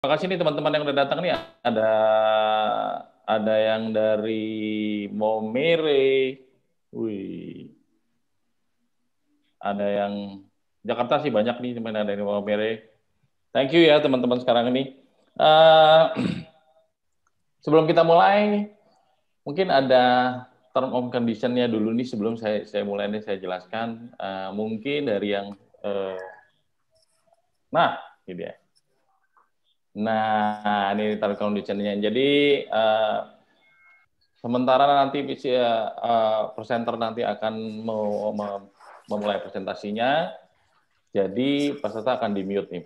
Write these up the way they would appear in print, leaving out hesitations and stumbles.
kasih nih teman-teman yang udah datang nih. Ada yang dari Momere. Wih, ada yang Jakarta sih banyak nih teman ada dari Momere. Thank you ya teman-teman sekarang ini. Eh, sebelum kita mulai, mungkin ada term of condition-nya dulu nih sebelum saya mulai nih saya jelaskan. Mungkin dari yang nah, ini dia. Nah, ini term condition-nya. Jadi sementara nanti presenter nanti akan memulai presentasinya, jadi peserta akan di mute nih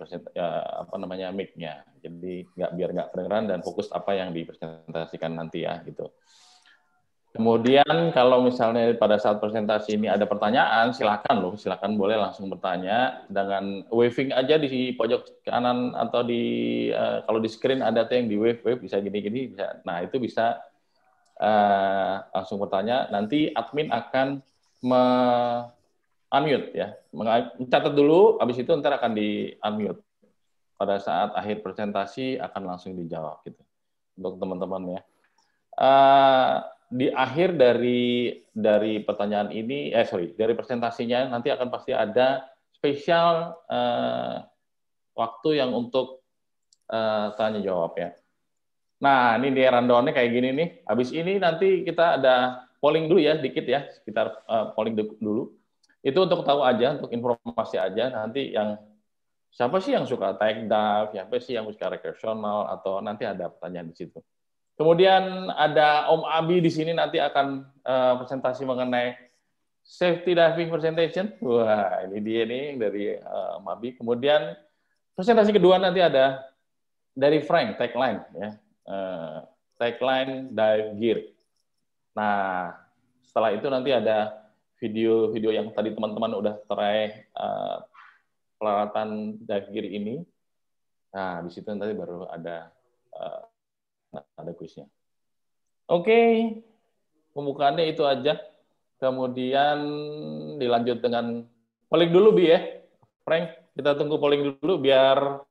mic-nya. Jadi biar nggak kedengeran dan fokus apa yang dipresentasikan nanti ya gitu. Kemudian kalau misalnya pada saat presentasi ini ada pertanyaan, silakan boleh langsung bertanya dengan waving aja di pojok kanan atau kalau di screen ada tuh yang di wave bisa gini-gini bisa. Nah itu bisa langsung bertanya. Nanti admin akan unmute ya, mencatat dulu, habis itu ntar akan di unmute. Pada saat akhir presentasi akan langsung dijawab gitu untuk teman-teman ya. Di akhir dari pertanyaan ini, dari presentasinya nanti akan pasti ada spesial waktu yang untuk tanya jawab ya. Nah, ini dia rundown-nya kayak gini nih. Habis ini nanti kita ada polling dulu ya, dikit ya, sekitar polling dulu. Itu untuk tahu aja, untuk informasi aja. Nanti siapa sih yang suka tag dive, siapa sih yang suka recreational, atau nanti ada pertanyaan di situ. Kemudian ada Om Abi di sini nanti akan presentasi mengenai safety diving presentation. Wah, ini dia nih dari Om Abi. Kemudian presentasi kedua nanti ada dari Frank, tagline ya. Tagline dive gear. Nah, setelah itu nanti ada video-video yang tadi teman-teman udah try peralatan dive gear ini. Nah, di situ nanti baru ada kuisnya. Oke, pembukaannya itu aja. Kemudian dilanjut dengan polling dulu, Bi ya. Frank, kita tunggu polling dulu biar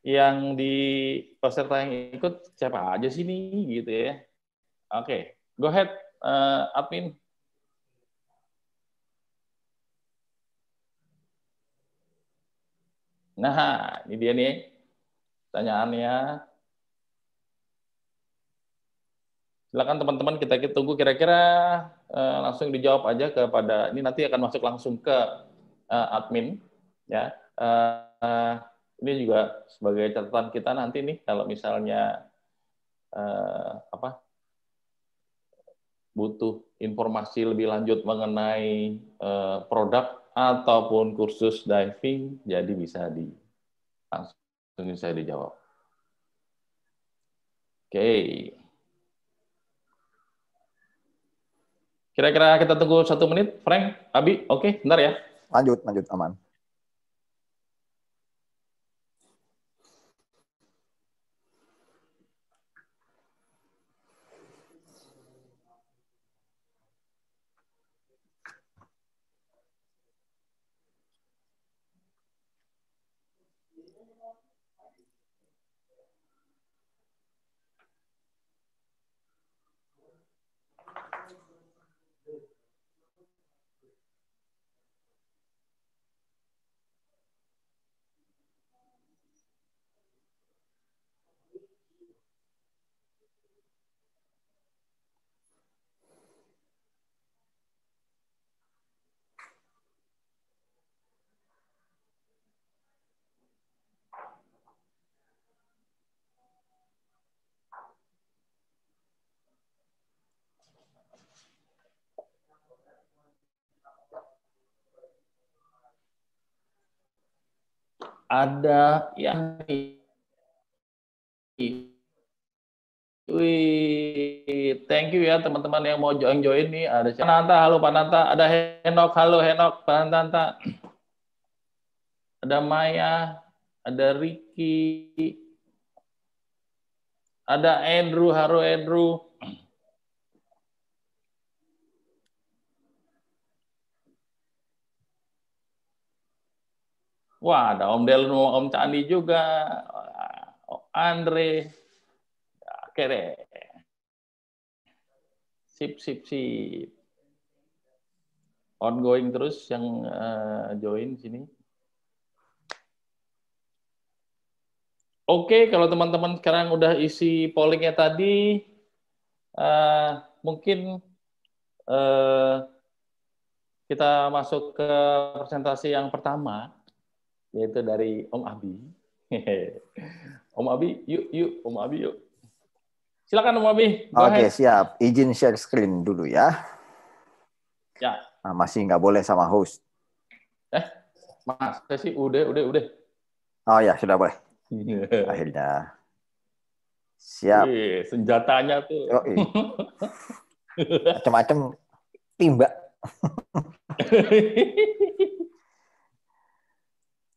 yang di peserta yang ikut siapa aja sih nih gitu ya. Oke, go ahead admin. Nah, ini dia nih pertanyaannya. Silakan teman-teman kita tunggu kira-kira langsung dijawab aja kepada ini nanti akan masuk langsung ke admin ya. Ini juga sebagai catatan kita nanti nih kalau misalnya butuh informasi lebih lanjut mengenai produk ataupun kursus diving, jadi langsung bisa dijawab. Oke. Kira-kira kita tunggu 1 menit, Frank, Abi, oke, bentar ya. Lanjut, aman. Ada yang wih, thank you ya teman-teman yang mau join nih. Ada Pananta, halo Pananta. Ada Henok, halo Henok, Pananta. Ada Maya, ada Ricky, ada Andrew, halo Andrew. Wah, ada Om Delno, Om Candi juga, Andre. Oke deh. Sip, sip, sip. Ongoing terus yang join sini. Oke, kalau teman-teman sekarang udah isi pollingnya tadi, mungkin kita masuk ke presentasi yang pertama, yaitu dari Om Abi. Om Abi, yuk, Om Abi, yuk. Silakan Om Abi, go Oke, ahead. siap. Izin share screen dulu ya. Ya. Nah, masih nggak boleh sama host. Mas, sih udah. Oh ya, sudah boleh. Akhirnya. Siap. Wih, senjatanya tuh. Oh, macam-macam timba.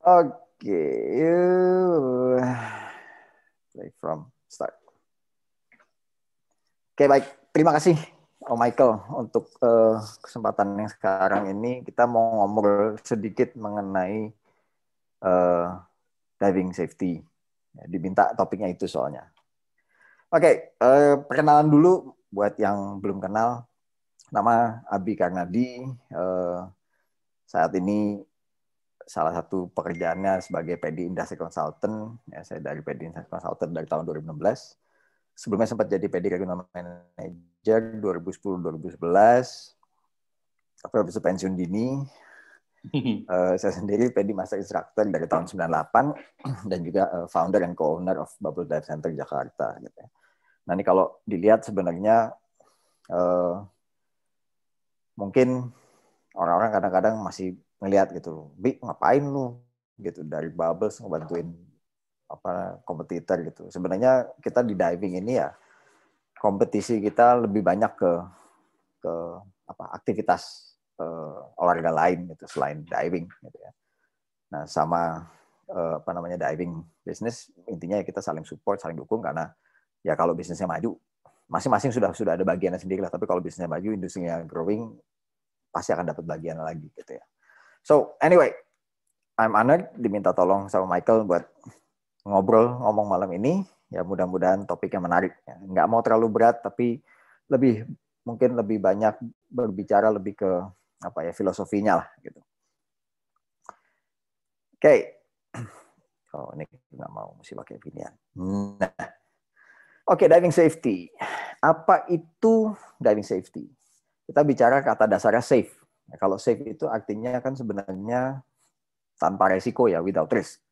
Oke. Play from start. Oke, baik. Terima kasih, Om Michael, untuk kesempatan yang sekarang ini. Kita mau ngobrol sedikit mengenai diving safety. Ya, diminta topiknya itu soalnya. Oke, perkenalan dulu buat yang belum kenal. Nama Abi Karnadi. Saat ini salah satu pekerjaannya sebagai PD Industry Consultant. Ya, saya dari PD Industry Consultant dari tahun 2016. Sebelumnya sempat jadi PD Regional Manager 2010-2011. Tapi habis itu pensiun dini. Saya sendiri PD Master Instructor dari tahun 98 dan juga founder and co-owner of Bubble Dive Center Jakarta. Gitu. Nah ini kalau dilihat sebenarnya mungkin orang-orang kadang-kadang masih ngelihat gitu, Bi ngapain lu gitu dari Bubbles ngebantuin apa kompetitor gitu. Sebenarnya kita di diving ini ya kompetisi kita lebih banyak ke apa aktivitas olahraga lain gitu selain diving gitu ya. Nah sama apa namanya diving bisnis intinya ya kita saling support, saling dukung karena ya kalau bisnisnya maju masing-masing sudah ada bagiannya sendiri lah. Tapi kalau bisnisnya maju, industrinya growing, pasti akan dapat bagian lagi gitu ya. So anyway, I'm honored diminta tolong sama Michael buat ngomong malam ini. Ya mudah-mudahan topiknya menarik. Ya. Nggak mau terlalu berat, tapi mungkin lebih banyak berbicara lebih ke apa ya filosofinya lah gitu. Oke. Oh ini nggak mau mesti pakai pilihan. Nah, oke, diving safety. Apa itu diving safety? Kita bicara kata dasarnya safe. Nah, kalau safe itu artinya kan sebenarnya tanpa resiko ya, without risk.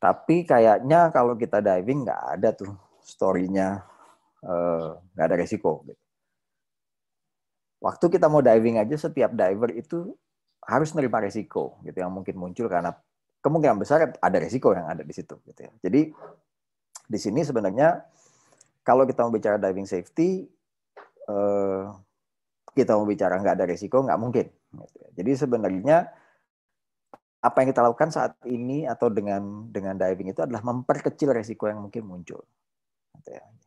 Tapi kayaknya kalau kita diving nggak ada tuh story-nya nggak ada resiko. Waktu kita mau diving aja, setiap diver itu harus menerima resiko gitu yang mungkin muncul karena kemungkinan besar ada resiko yang ada di situ. Gitu ya. Jadi di sini sebenarnya kalau kita mau bicara diving safety, kita mau bicara nggak ada resiko nggak mungkin. Gitu ya. Jadi sebenarnya apa yang kita lakukan saat ini atau dengan diving itu adalah memperkecil resiko yang mungkin muncul.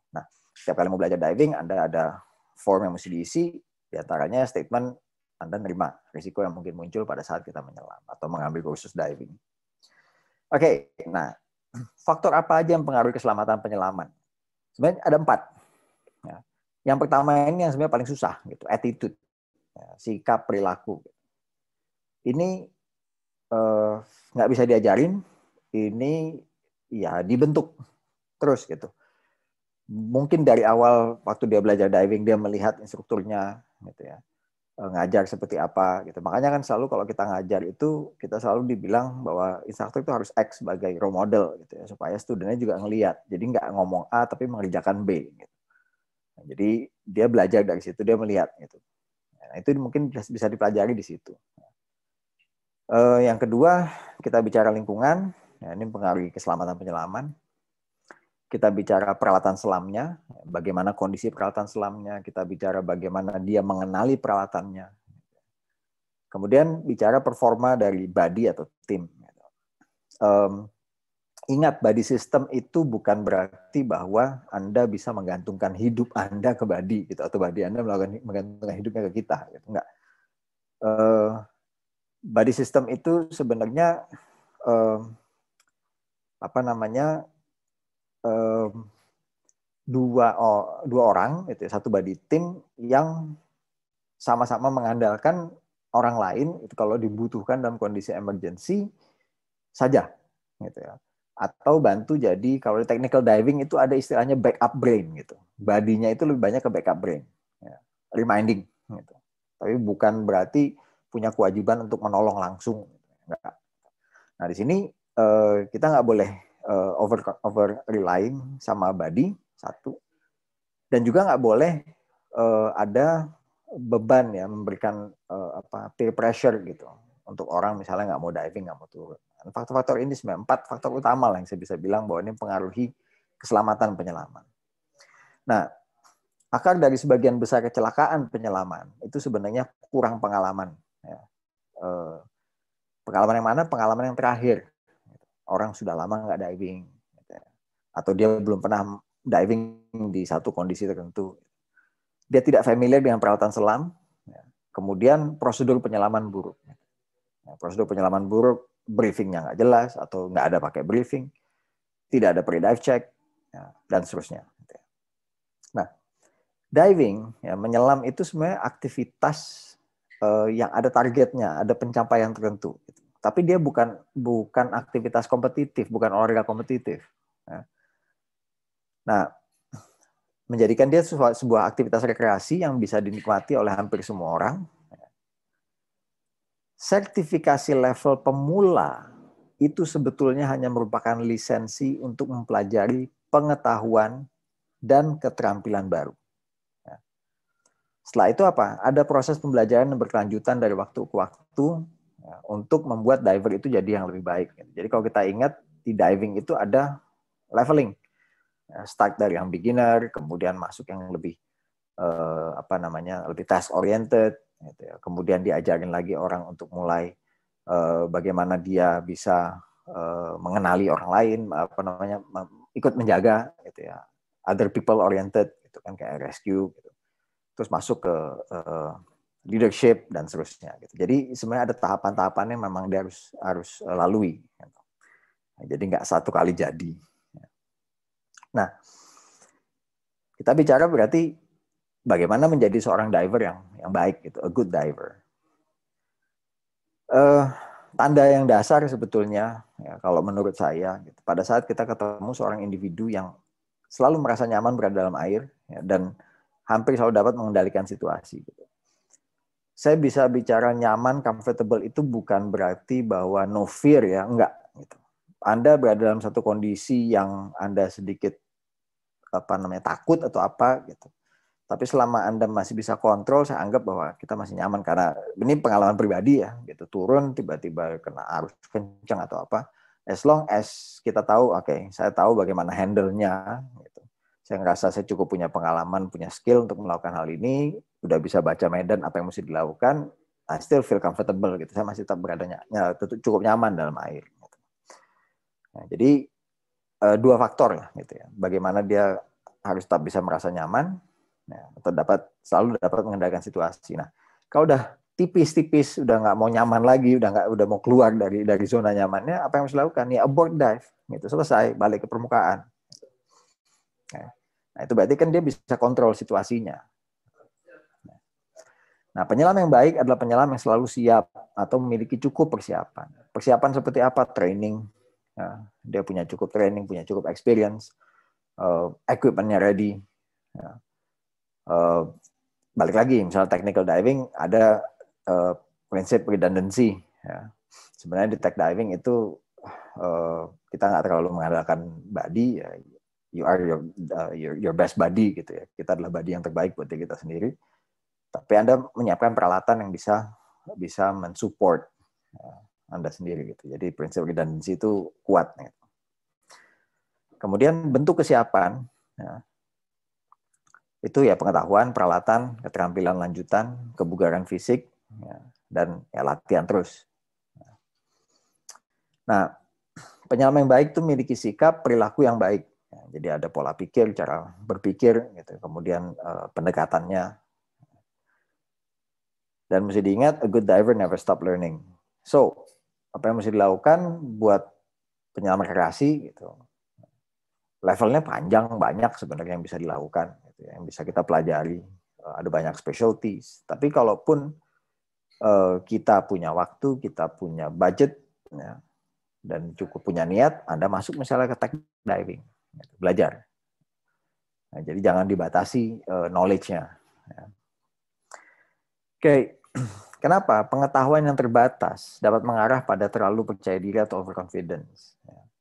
Nah, setiap kali mau belajar diving, Anda ada form yang mesti diisi, diantaranya statement Anda menerima risiko yang mungkin muncul pada saat kita menyelam atau mengambil kursus diving. Oke, nah faktor apa aja yang mempengaruhi keselamatan penyelaman? Sebenarnya ada 4. Ya. Yang pertama ini yang sebenarnya paling susah, gitu, attitude, ya, sikap perilaku. Ini nggak bisa diajarin, ini ya dibentuk terus gitu. Mungkin dari awal waktu dia belajar diving dia melihat instrukturnya gitu ya ngajar seperti apa gitu. Makanya kan selalu kalau kita ngajar itu kita selalu dibilang bahwa instruktur itu harus act sebagai role model gitu ya supaya studennya juga ngelihat. Jadi nggak ngomong A tapi mengerjakan B gitu. Nah, jadi dia belajar dari situ, dia melihat gitu. Nah, itu mungkin bisa dipelajari di situ. Yang kedua, kita bicara lingkungan. Nah, ini mempengaruhi keselamatan penyelaman. Kita bicara peralatan selamnya, bagaimana kondisi peralatan selamnya. Kita bicara bagaimana dia mengenali peralatannya. Kemudian bicara performa dari body atau tim. Ingat, body system itu bukan berarti bahwa Anda bisa menggantungkan hidup Anda ke body gitu, atau body Anda menggantungkan hidupnya ke kita. Gitu. Enggak. body system itu sebenarnya apa namanya dua orang itu satu body team yang sama-sama mengandalkan orang lain itu kalau dibutuhkan dalam kondisi emergency saja gitu ya. Atau bantu jadi kalau di technical diving itu ada istilahnya backup brain gitu. Badinya itu lebih banyak ke backup brain. Ya. Reminding gitu. Tapi bukan berarti punya kewajiban untuk menolong langsung. Enggak. Nah, di sini kita nggak boleh over relying sama body satu. Dan juga nggak boleh ada beban ya memberikan peer pressure gitu untuk orang misalnya nggak mau diving, nggak mau turun. Faktor-faktor ini sebenarnya 4 faktor utama lah yang saya bisa bilang bahwa ini mempengaruhi keselamatan penyelaman. Nah, akar dari sebagian besar kecelakaan penyelaman itu sebenarnya kurang pengalaman. Ya. Pengalaman yang mana? Pengalaman yang terakhir. Orang sudah lama nggak diving. Atau dia belum pernah diving di satu kondisi tertentu. Dia tidak familiar dengan peralatan selam. Kemudian prosedur penyelaman buruk. Prosedur penyelaman buruk, briefingnya nggak jelas, atau nggak ada pakai briefing, tidak ada pre-dive check, dan seterusnya. Nah, diving, ya, menyelam itu sebenarnya aktivitas yang ada targetnya, ada pencapaian tertentu. Tapi dia bukan aktivitas kompetitif, bukan olahraga kompetitif. Nah, menjadikan dia sebuah aktivitas rekreasi yang bisa dinikmati oleh hampir semua orang. Sertifikasi level pemula itu sebetulnya hanya merupakan lisensi untuk mempelajari pengetahuan dan keterampilan baru. Setelah itu apa? Ada proses pembelajaran yang berkelanjutan dari waktu ke waktu untuk membuat diver itu jadi yang lebih baik. Jadi kalau kita ingat di diving itu ada leveling. Start dari yang beginner, kemudian masuk yang lebih lebih task oriented. Gitu ya. Kemudian diajarin lagi orang untuk mulai bagaimana dia bisa mengenali orang lain, ikut menjaga, gitu ya, other people oriented, gitu kan kayak rescue, gitu. Terus masuk ke leadership dan seterusnya. Gitu. Jadi sebenarnya ada tahapan-tahapannya memang dia harus lalui. Gitu. Jadi nggak satu kali jadi. Nah, kita bicara berarti bagaimana menjadi seorang diver yang baik, gitu, a good diver. Tanda yang dasar sebetulnya, ya, kalau menurut saya, gitu, pada saat kita ketemu seorang individu yang selalu merasa nyaman berada dalam air, ya, dan hampir selalu dapat mengendalikan situasi. Gitu. Saya bisa bicara nyaman, comfortable itu bukan berarti bahwa no fear, ya, enggak. Gitu. Anda berada dalam satu kondisi yang Anda sedikit takut atau apa, gitu. Tapi selama Anda masih bisa kontrol, saya anggap bahwa kita masih nyaman. Karena ini pengalaman pribadi ya, gitu. Turun, tiba-tiba kena arus kencang atau apa. As long as kita tahu, saya tahu bagaimana handle-nya. Gitu. Saya ngerasa saya cukup punya pengalaman, punya skill untuk melakukan hal ini. Udah bisa baca medan, apa yang mesti dilakukan. I still feel comfortable. Gitu. Saya masih tetap cukup nyaman dalam air. Gitu. Nah, jadi, dua faktor lah. Gitu ya. Bagaimana dia harus tetap bisa merasa nyaman, atau selalu dapat mengendalikan situasi. Nah, kalau udah tipis-tipis, udah nggak mau nyaman lagi, udah mau keluar dari zona nyamannya, apa yang harus dilakukan? Ya abort dive, gitu, selesai, balik ke permukaan. Nah, itu berarti kan dia bisa kontrol situasinya. Nah, penyelam yang baik adalah penyelam yang selalu siap atau memiliki cukup persiapan. Persiapan seperti apa? Training. Ya, dia punya cukup training, punya cukup experience, equipment-nya ready. Ya. Balik lagi, misalnya technical diving ada prinsip redundancy. Ya. Sebenarnya di tech diving itu kita nggak terlalu mengandalkan body. Ya. You are your best body gitu ya. Kita adalah body yang terbaik buat diri kita sendiri. Tapi Anda menyiapkan peralatan yang bisa mensupport Anda sendiri gitu. Jadi prinsip redundancy itu kuat. Gitu. Kemudian bentuk kesiapan. Ya. Itu ya pengetahuan, peralatan, keterampilan lanjutan, kebugaran fisik, ya, dan ya latihan terus. Nah, penyelam yang baik itu memiliki sikap perilaku yang baik. Ya, jadi ada pola pikir, cara berpikir, gitu. Kemudian pendekatannya. Dan mesti diingat, a good diver never stop learning. So, apa yang mesti dilakukan buat penyelam rekreasi gitu. Levelnya panjang, banyak sebenarnya yang bisa dilakukan, gitu, yang bisa kita pelajari. Ada banyak specialties. Tapi kalaupun kita punya waktu, kita punya budget, ya, dan cukup punya niat, Anda masuk misalnya ke technical diving, gitu, belajar. Nah, jadi jangan dibatasi knowledge-nya. Ya. Oke, kenapa? Pengetahuan yang terbatas dapat mengarah pada terlalu percaya diri atau overconfidence.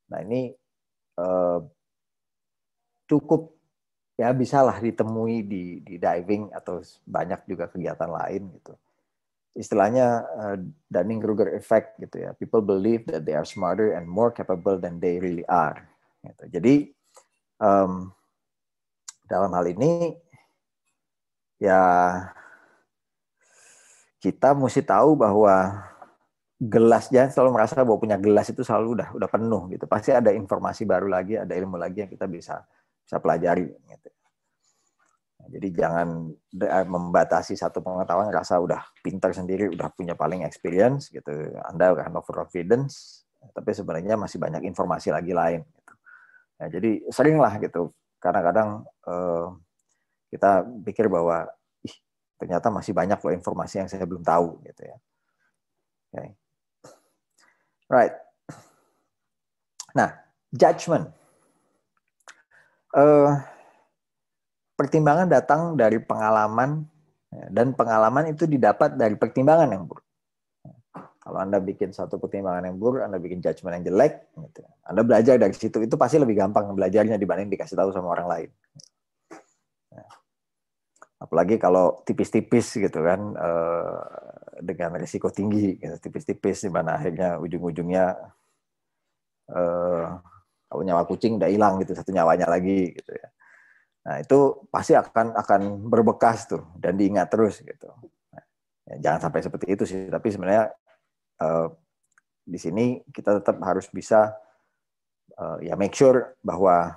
Nah, ini cukup ya bisalah ditemui di diving atau banyak juga kegiatan lain gitu. Istilahnya Dunning-Kruger effect gitu ya. People believe that they are smarter and more capable than they really are. Gitu. Jadi dalam hal ini ya kita mesti tahu bahwa gelas, jangan selalu merasa bahwa punya gelas itu selalu udah penuh gitu. Pasti ada informasi baru lagi, ada ilmu lagi yang kita bisa pelajari gitu. Jadi jangan membatasi satu pengetahuan, rasa udah pintar sendiri, udah punya paling experience gitu. Anda akan overconfidence, tapi sebenarnya masih banyak informasi lagi lain. Gitu. Ya, jadi seringlah gitu. Kadang-kadang kita pikir bahwa ternyata masih banyak loh informasi yang saya belum tahu gitu ya. Okay. Right. Nah, judgment. Pertimbangan datang dari pengalaman, dan pengalaman itu didapat dari pertimbangan yang buruk. Kalau Anda bikin satu pertimbangan yang buruk, Anda bikin judgment yang jelek, gitu. Anda belajar dari situ, itu pasti lebih gampang belajarnya dibanding dikasih tahu sama orang lain. Apalagi kalau tipis-tipis gitu kan, dengan risiko tinggi, gitu. Tipis-tipis di mana akhirnya ujung-ujungnya kalau nyawa kucing udah hilang gitu, satu nyawanya lagi gitu ya. Nah, itu pasti akan berbekas tuh dan diingat terus gitu. Nah, ya, jangan sampai seperti itu sih, tapi sebenarnya di sini kita tetap harus bisa ya make sure bahwa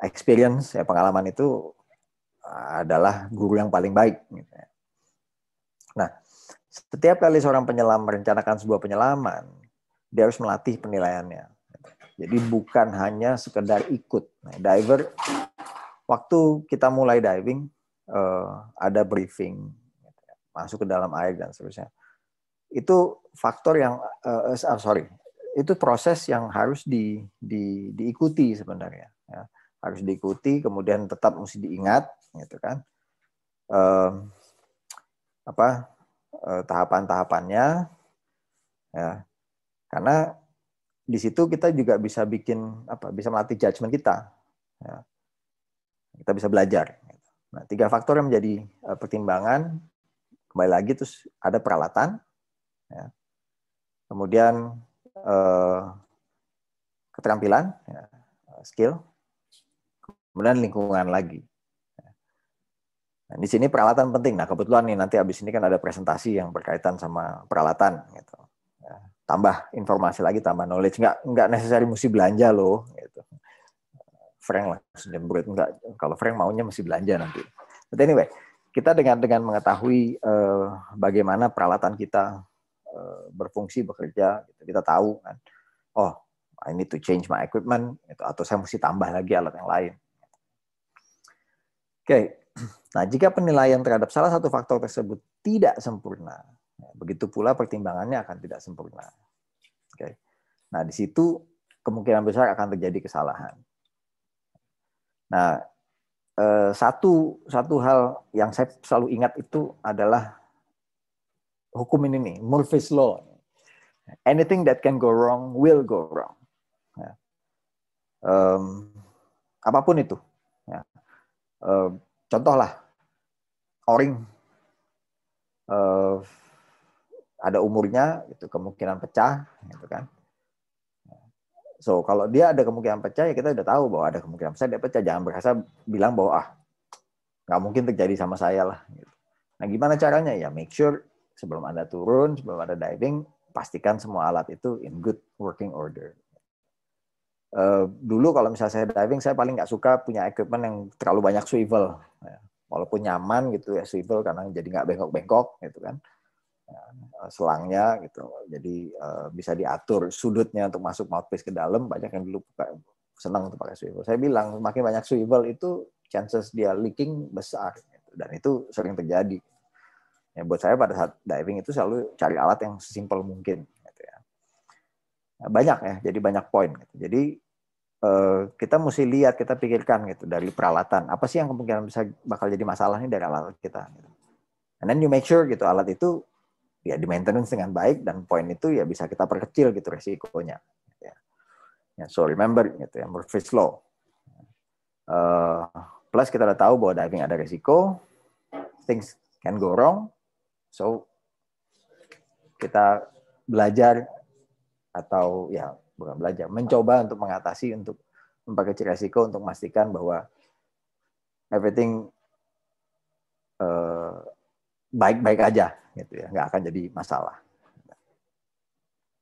experience ya pengalaman itu adalah guru yang paling baik gitu ya. Nah, setiap kali seorang penyelam merencanakan sebuah penyelaman, dia harus melatih penilaiannya. Jadi bukan hanya sekedar ikut. Nah, diver, waktu kita mulai diving, ada briefing, masuk ke dalam air dan seterusnya. Itu faktor yang, itu proses yang harus diikuti sebenarnya. Ya. Harus diikuti, kemudian tetap mesti diingat, gitu kan? Tahapan-tahapannya, ya. Karena di situ kita juga bisa bisa melatih judgment kita. Ya. Kita bisa belajar. Nah, 3 faktor yang menjadi pertimbangan, kembali lagi terus ada peralatan, ya. Kemudian keterampilan, ya, skill, kemudian lingkungan lagi. Nah, di sini peralatan penting. Nah, kebetulan nih nanti habis ini kan ada presentasi yang berkaitan sama peralatan. Gitu. Ya, tambah informasi lagi, tambah knowledge. Nggak necessary mesti belanja loh. Gitu. Frank lah, enggak. Kalau Frank maunya mesti belanja nanti. But anyway, kita dengan mengetahui bagaimana peralatan kita berfungsi, bekerja, gitu. Kita tahu kan, oh, I need to change my equipment, gitu. Atau saya mesti tambah lagi alat yang lain. Oke, nah jika penilaian terhadap salah satu faktor tersebut tidak sempurna, begitu pula pertimbangannya akan tidak sempurna. Oke, nah di situ kemungkinan besar akan terjadi kesalahan. Nah, satu hal yang saya selalu ingat itu adalah hukum ini nih, Murphy's Law. Anything that can go wrong will go wrong. Ya. Apapun itu. Ya. Contohlah, o-ring ada umurnya, itu kemungkinan pecah, gitu kan. So kalau dia ada kemungkinan pecah, ya kita udah tahu bahwa ada kemungkinan pecah, dia pecah. Jangan berasa bilang bahwa nggak mungkin terjadi sama saya lah. Gitu. Nah, gimana caranya? Ya make sure sebelum Anda turun, sebelum Anda diving, pastikan semua alat itu in good working order. Dulu kalau misalnya saya diving, saya paling nggak suka punya equipment yang terlalu banyak swivel. Walaupun nyaman gitu ya swivel, karena jadi nggak bengkok-bengkok gitu kan. selangnya gitu. Jadi bisa diatur sudutnya untuk masuk mouthpiece ke dalam. Banyak yang dulu senang untuk pakai swivel. Saya bilang makin banyak swivel itu chances dia leaking besar gitu. Dan itu sering terjadi. Ya, buat saya pada saat diving itu selalu cari alat yang sesimpel mungkin gitu ya. Nah, banyak ya, jadi banyak poin gitu. Jadi kita mesti lihat, kita pikirkan gitu dari peralatan. Apa sih yang kemungkinan bisa bakal jadi masalah nih dari alat kita gitu. And then you make sure gitu alat itu ya di maintenance dengan baik dan poin itu ya bisa kita perkecil gitu resikonya. Ya, so remember gitu ya, Murphy's Law. Plus kita udah tahu bahwa diving ada resiko, things can go wrong, so kita belajar atau ya bukan belajar, mencoba untuk mengatasi, untuk memperkecil resiko, untuk memastikan bahwa everything baik-baik aja gitu ya, nggak akan jadi masalah.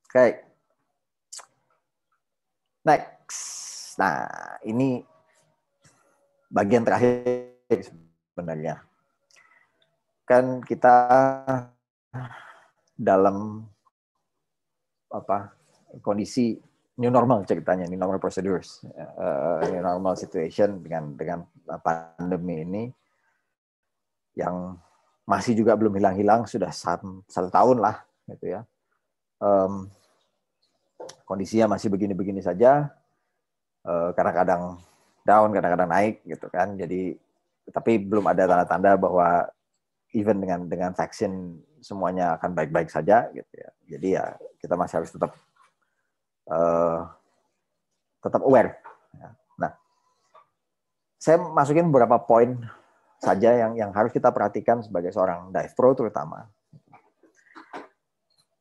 Oke, next. Nah, ini bagian terakhir sebenarnya. Kan kita dalam kondisi new normal ceritanya, new normal procedures, new normal situation dengan pandemi ini yang masih juga belum hilang-hilang, sudah satu tahun lah gitu ya. Kondisinya masih begini-begini saja, kadang-kadang down, kadang-kadang naik gitu kan. Jadi tapi belum ada tanda-tanda bahwa even dengan vaksin semuanya akan baik-baik saja gitu ya. Jadi ya kita masih harus tetap aware. Nah, saya masukin beberapa poin saja yang harus kita perhatikan sebagai seorang dive pro terutama.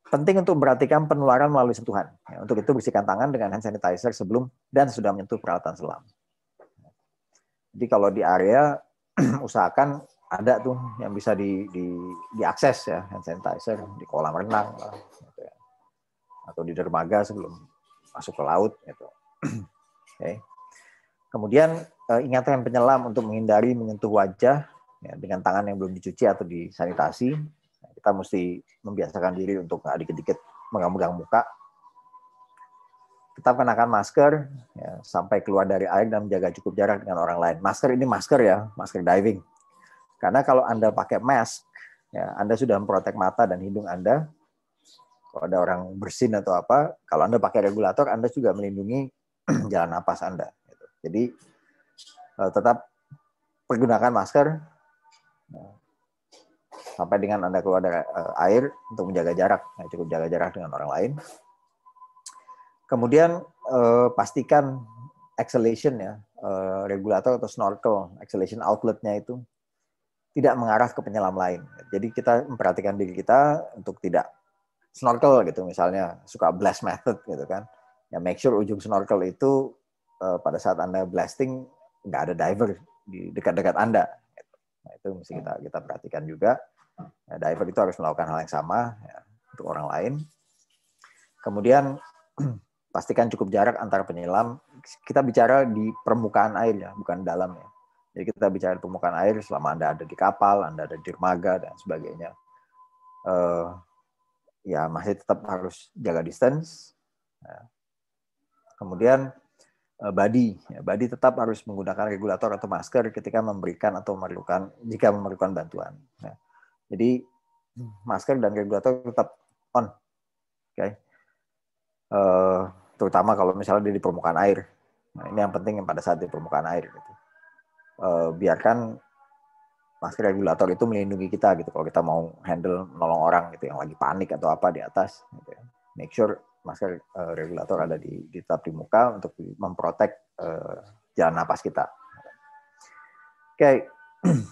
Penting untuk memperhatikan penularan melalui sentuhan. Ya, untuk itu bersihkan tangan dengan hand sanitizer sebelum dan sudah menyentuh peralatan selam. Jadi kalau di area usahakan ada tuh yang bisa diakses ya, hand sanitizer di kolam renang gitu ya. Atau di dermaga sebelum masuk ke laut gitu. Okay. Kemudian ingatkan penyelam untuk menghindari menyentuh wajah ya, dengan tangan yang belum dicuci atau disanitasi. Kita mesti membiasakan diri untuk nggak dikit-dikit megang-megang muka. Tetap kenakan masker ya, sampai keluar dari air dan menjaga cukup jarak dengan orang lain. Masker ini masker ya, masker diving. Karena kalau Anda pakai mask, ya, Anda sudah memprotek mata dan hidung Anda. Kalau ada orang bersin atau apa, kalau Anda pakai regulator, Anda juga melindungi jalan napas Anda. Jadi tetap pergunakan masker sampai dengan Anda keluar dari air untuk menjaga jarak, ya, cukup jaga jarak dengan orang lain. Kemudian pastikan exhalation ya, regulator atau snorkel, exhalation outletnya itu tidak mengarah ke penyelam lain. Jadi kita memperhatikan diri kita untuk tidak snorkel gitu, misalnya suka blast method gitu kan. Ya make sure ujung snorkel itu pada saat Anda blasting nggak ada diver di dekat-dekat Anda. Nah, itu mesti kita perhatikan juga. Ya, diver itu harus melakukan hal yang sama ya, untuk orang lain. Kemudian pastikan cukup jarak antara penyelam. Kita bicara di permukaan air ya, bukan dalam ya. Jadi kita bicara di permukaan air selama Anda ada di kapal, Anda ada di dermaga dan sebagainya. Ya masih tetap harus jaga distance. Ya. Kemudian body, ya, body tetap harus menggunakan regulator atau masker ketika memberikan atau jika memerlukan bantuan. Ya. Jadi masker dan regulator tetap on, okay. Terutama kalau misalnya di permukaan air. Nah, ini yang penting pada saat di permukaan air. Gitu. Biarkan masker regulator itu melindungi kita gitu. Kalau kita mau handle nolong orang gitu yang lagi panik atau apa di atas, gitu ya. Make sure masker regulator ada tetap di muka untuk memprotek jalan napas kita. Oke.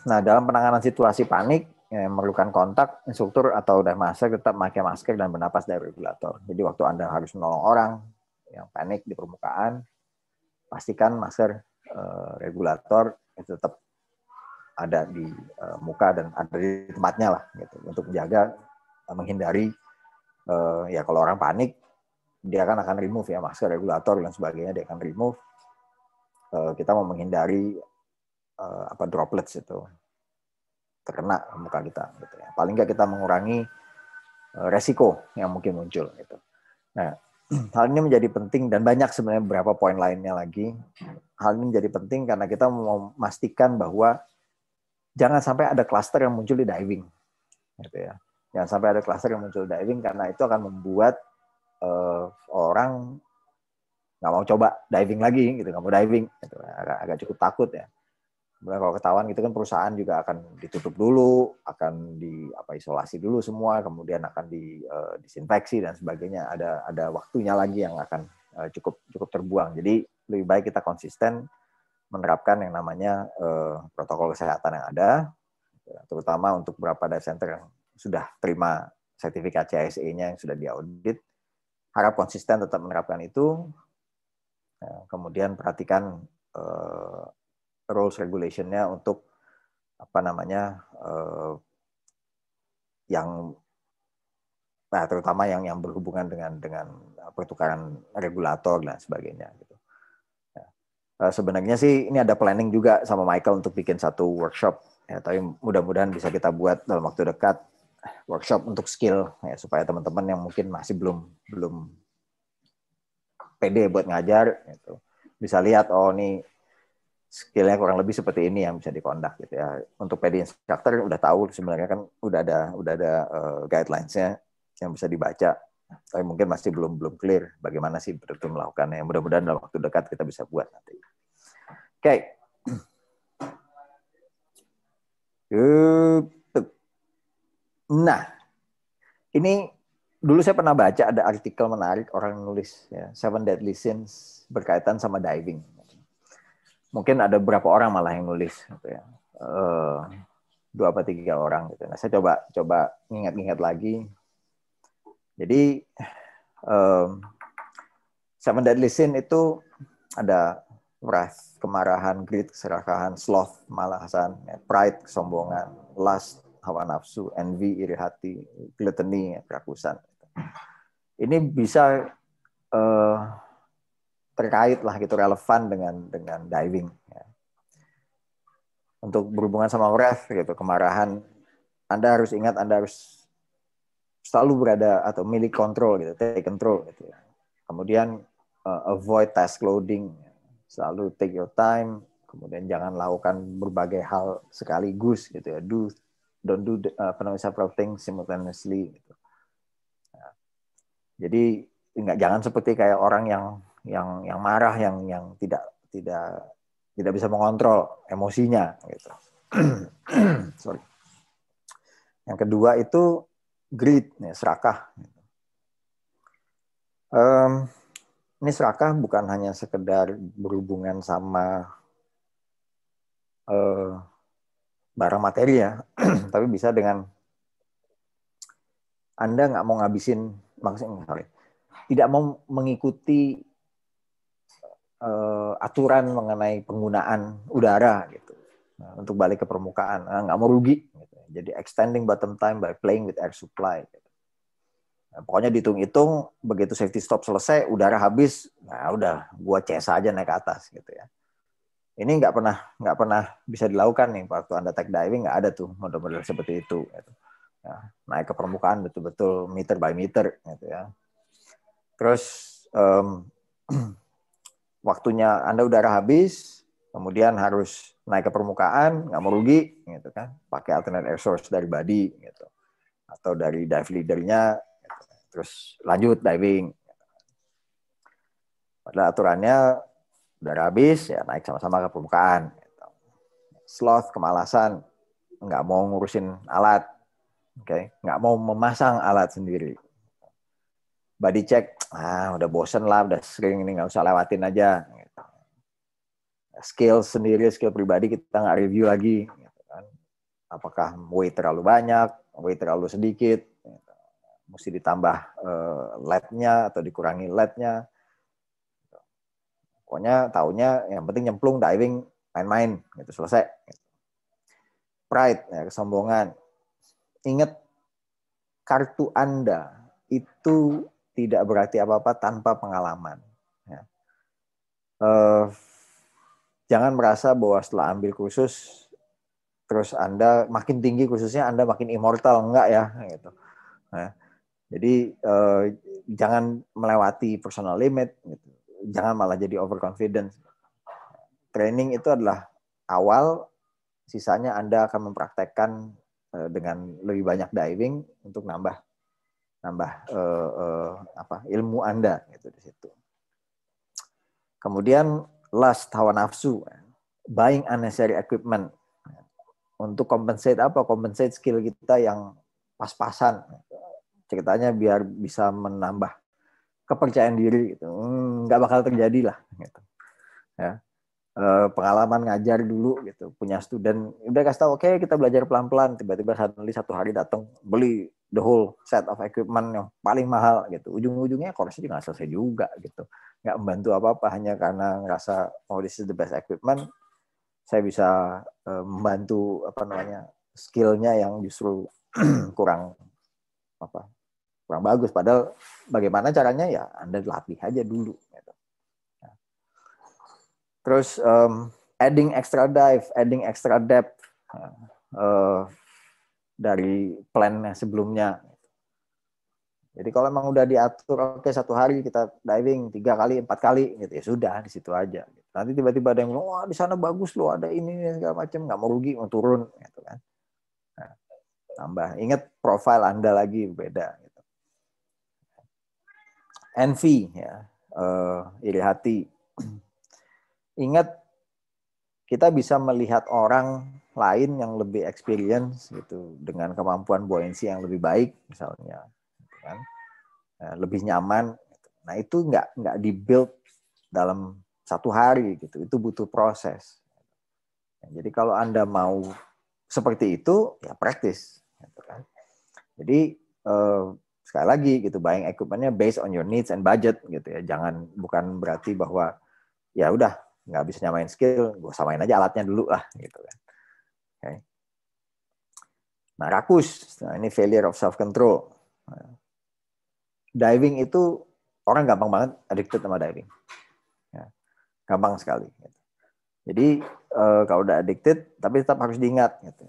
Nah, dalam penanganan situasi panik yang memerlukan kontak, instruktur atau dive master tetap memakai masker dan bernapas dari regulator. Jadi waktu Anda harus menolong orang yang panik di permukaan, pastikan masker regulator itu tetap ada di muka dan ada di tempatnya lah, gitu, untuk menjaga menghindari ya kalau orang panik dia akan remove ya masker regulator dan sebagainya, dia akan remove. Kita mau menghindari droplets itu terkena muka kita, gitu ya. Paling nggak kita mengurangi resiko yang mungkin muncul gitu. Nah, hal ini menjadi penting dan banyak sebenarnya beberapa poin lainnya lagi. Hal ini menjadi penting karena kita mau memastikan bahwa jangan sampai ada klaster yang muncul di diving, gitu ya. Jangan sampai ada klaster yang muncul di diving karena itu akan membuat orang nggak mau coba diving lagi, gitu, nggak mau diving, gitu. Agak cukup takut ya. Kalau ketahuan gitu kan perusahaan juga akan ditutup dulu, akan isolasi dulu semua, kemudian akan disinfeksi dan sebagainya. Ada waktunya lagi yang akan cukup terbuang. Jadi lebih baik kita konsisten menerapkan yang namanya protokol kesehatan yang ada, terutama untuk beberapa data center yang sudah terima sertifikat CSE-nya yang sudah diaudit. Harap konsisten tetap menerapkan itu. Kemudian perhatikan rules regulation-nya untuk yang terutama yang berhubungan dengan pertukaran regulator dan sebagainya gitu. Sebenarnya sih ini ada planning juga sama Michael untuk bikin satu workshop ya, tapi mudah-mudahan bisa kita buat dalam waktu dekat workshop untuk skill ya, supaya teman-teman yang mungkin masih belum pede buat ngajar gitu, bisa lihat nih skillnya kurang lebih seperti ini yang bisa dikondak gitu ya. Untuk PD instructor udah tahu sebenarnya kan udah ada guidelines-nya yang bisa dibaca. Tapi mungkin masih belum clear bagaimana sih betul melakukannya. Mudah-mudahan dalam waktu dekat kita bisa buat nanti. Oke. Nah, ini dulu saya pernah baca ada artikel menarik orang nulis ya, 7 Deadly Sins berkaitan sama diving. Mungkin ada beberapa orang malah yang nulis gitu ya. 2 atau 3 orang gitu. Nah, saya coba ingat-ingat lagi. Jadi 7 Deadly Sins itu ada wrath, kemarahan, greed, keserakahan, sloth, malasan, pride, kesombongan, lust, hawa nafsu, envy, iri hati, gluttony, kerakusan. Ini bisa terkait lah gitu, relevan dengan diving. Ya. Untuk berhubungan sama wrath gitu, kemarahan, Anda harus ingat Anda harus selalu berada atau milik kontrol gitu, take control gitu ya. Kemudian avoid task loading, selalu take your time, kemudian jangan lakukan berbagai hal sekaligus gitu ya. Don't do several things simultaneously gitu. Nah, jadi jangan seperti kayak orang yang marah, yang tidak bisa mengontrol emosinya gitu. Sorry. Yang kedua itu greed, ya, serakah. Ini serakah bukan hanya sekedar berhubungan sama barang materi ya, tapi bisa dengan Anda nggak mau ngabisin, maksudnya tidak mau mengikuti aturan mengenai penggunaan udara gitu. Nah, untuk balik ke permukaan, nggak mau rugi. Gitu. Jadi extending bottom time by playing with air supply. Gitu. Nah, pokoknya dihitung-hitung, begitu safety stop selesai, udara habis, nah udah, gua CS aja naik ke atas gitu ya. Ini nggak pernah bisa dilakukan nih waktu Anda tech diving, nggak ada tuh model-model seperti itu. Gitu. Nah, naik ke permukaan betul-betul meter by meter gitu ya. Terus waktunya Anda udara habis, kemudian harus naik ke permukaan, nggak mau rugi, gitu kan? Pakai alternate air source dari body, gitu, atau dari dive leadernya, gitu. Terus lanjut diving. Pada aturannya udara habis, ya naik sama-sama ke permukaan. Gitu. Sloth, kemalasan, nggak mau ngurusin alat, okay? Nggak mau memasang alat sendiri. Body check, udah bosen lah, udah sering ini, nggak usah lewatin aja. Gitu. Skill sendiri, skill pribadi kita nggak review lagi. Gitu kan. Apakah weight terlalu banyak, weight terlalu sedikit, gitu. Mesti ditambah LED-nya atau dikurangi LED-nya. Gitu. Pokoknya taunya yang penting nyemplung, diving, main-main, gitu, selesai. Gitu. Pride, ya, kesombongan. Ingat, kartu Anda itu tidak berarti apa-apa tanpa pengalaman. Ya. Jangan merasa bahwa setelah ambil kursus terus Anda makin tinggi kursusnya Anda makin immortal, enggak ya gitu. Nah, Jadi jangan melewati personal limit, gitu. Jangan malah jadi overconfident. Training itu adalah awal, sisanya Anda akan mempraktekkan dengan lebih banyak diving untuk nambah ilmu Anda gitu di situ. Kemudian lust, hawa nafsu, buying unnecessary equipment untuk compensate skill kita yang pas-pasan. Ceritanya biar bisa menambah kepercayaan diri gitu. Nggak bakal terjadi lah gitu. Ya. Pengalaman ngajar dulu gitu, punya student udah kasih tahu oke, kita belajar pelan-pelan, tiba-tiba satu hari datang beli the whole set of equipment yang paling mahal gitu, ujung-ujungnya course-nya juga nggak selesai juga gitu, nggak membantu apa-apa, hanya karena ngerasa this is the best equipment, saya bisa membantu skill-nya yang justru kurang bagus, padahal bagaimana caranya ya Anda latih aja dulu gitu. Terus adding extra dive, adding extra depth dari plan sebelumnya. Jadi kalau memang udah diatur, oke, satu hari kita diving 3 kali, 4 kali, gitu ya sudah di situ aja. Nanti tiba-tiba ada yang bilang, wah di sana bagus loh, ada ini segala macam, nggak mau rugi, mau turun, gitu kan. Nah, tambah, ingat profil Anda lagi beda. Gitu. Envy, ya, iri hati. Ingat, kita bisa melihat orang lain yang lebih experience gitu, dengan kemampuan buoyancy yang lebih baik misalnya, gitu kan, lebih nyaman. Nah itu nggak di-build dalam satu hari gitu, itu butuh proses. Jadi kalau Anda mau seperti itu, ya praktis. Gitu kan. Jadi sekali lagi gitu, buying equipment-nya based on your needs and budget gitu ya, bukan berarti bahwa ya udah nggak bisa nyamain skill, gue samain aja alatnya dulu lah gitu kan. Okay. Nah rakus, ini failure of self control. Diving itu orang gampang banget addicted sama diving, ya, gampang sekali. Gitu. Jadi kalau udah addicted, tapi tetap harus diingat, gitu.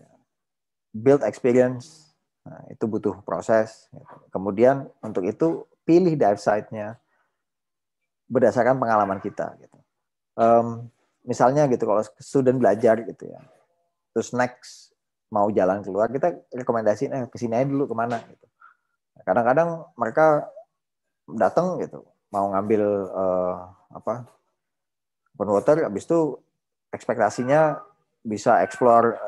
Build experience, nah, itu butuh proses. Gitu. Kemudian untuk itu pilih dive site-nya berdasarkan pengalaman kita. Gitu. Misalnya gitu, kalau student belajar gitu ya, terus next mau jalan keluar, kita rekomendasiin kesini aja dulu kemana gitu. Kadang-kadang mereka datang gitu, mau ngambil open water, habis itu ekspektasinya bisa explore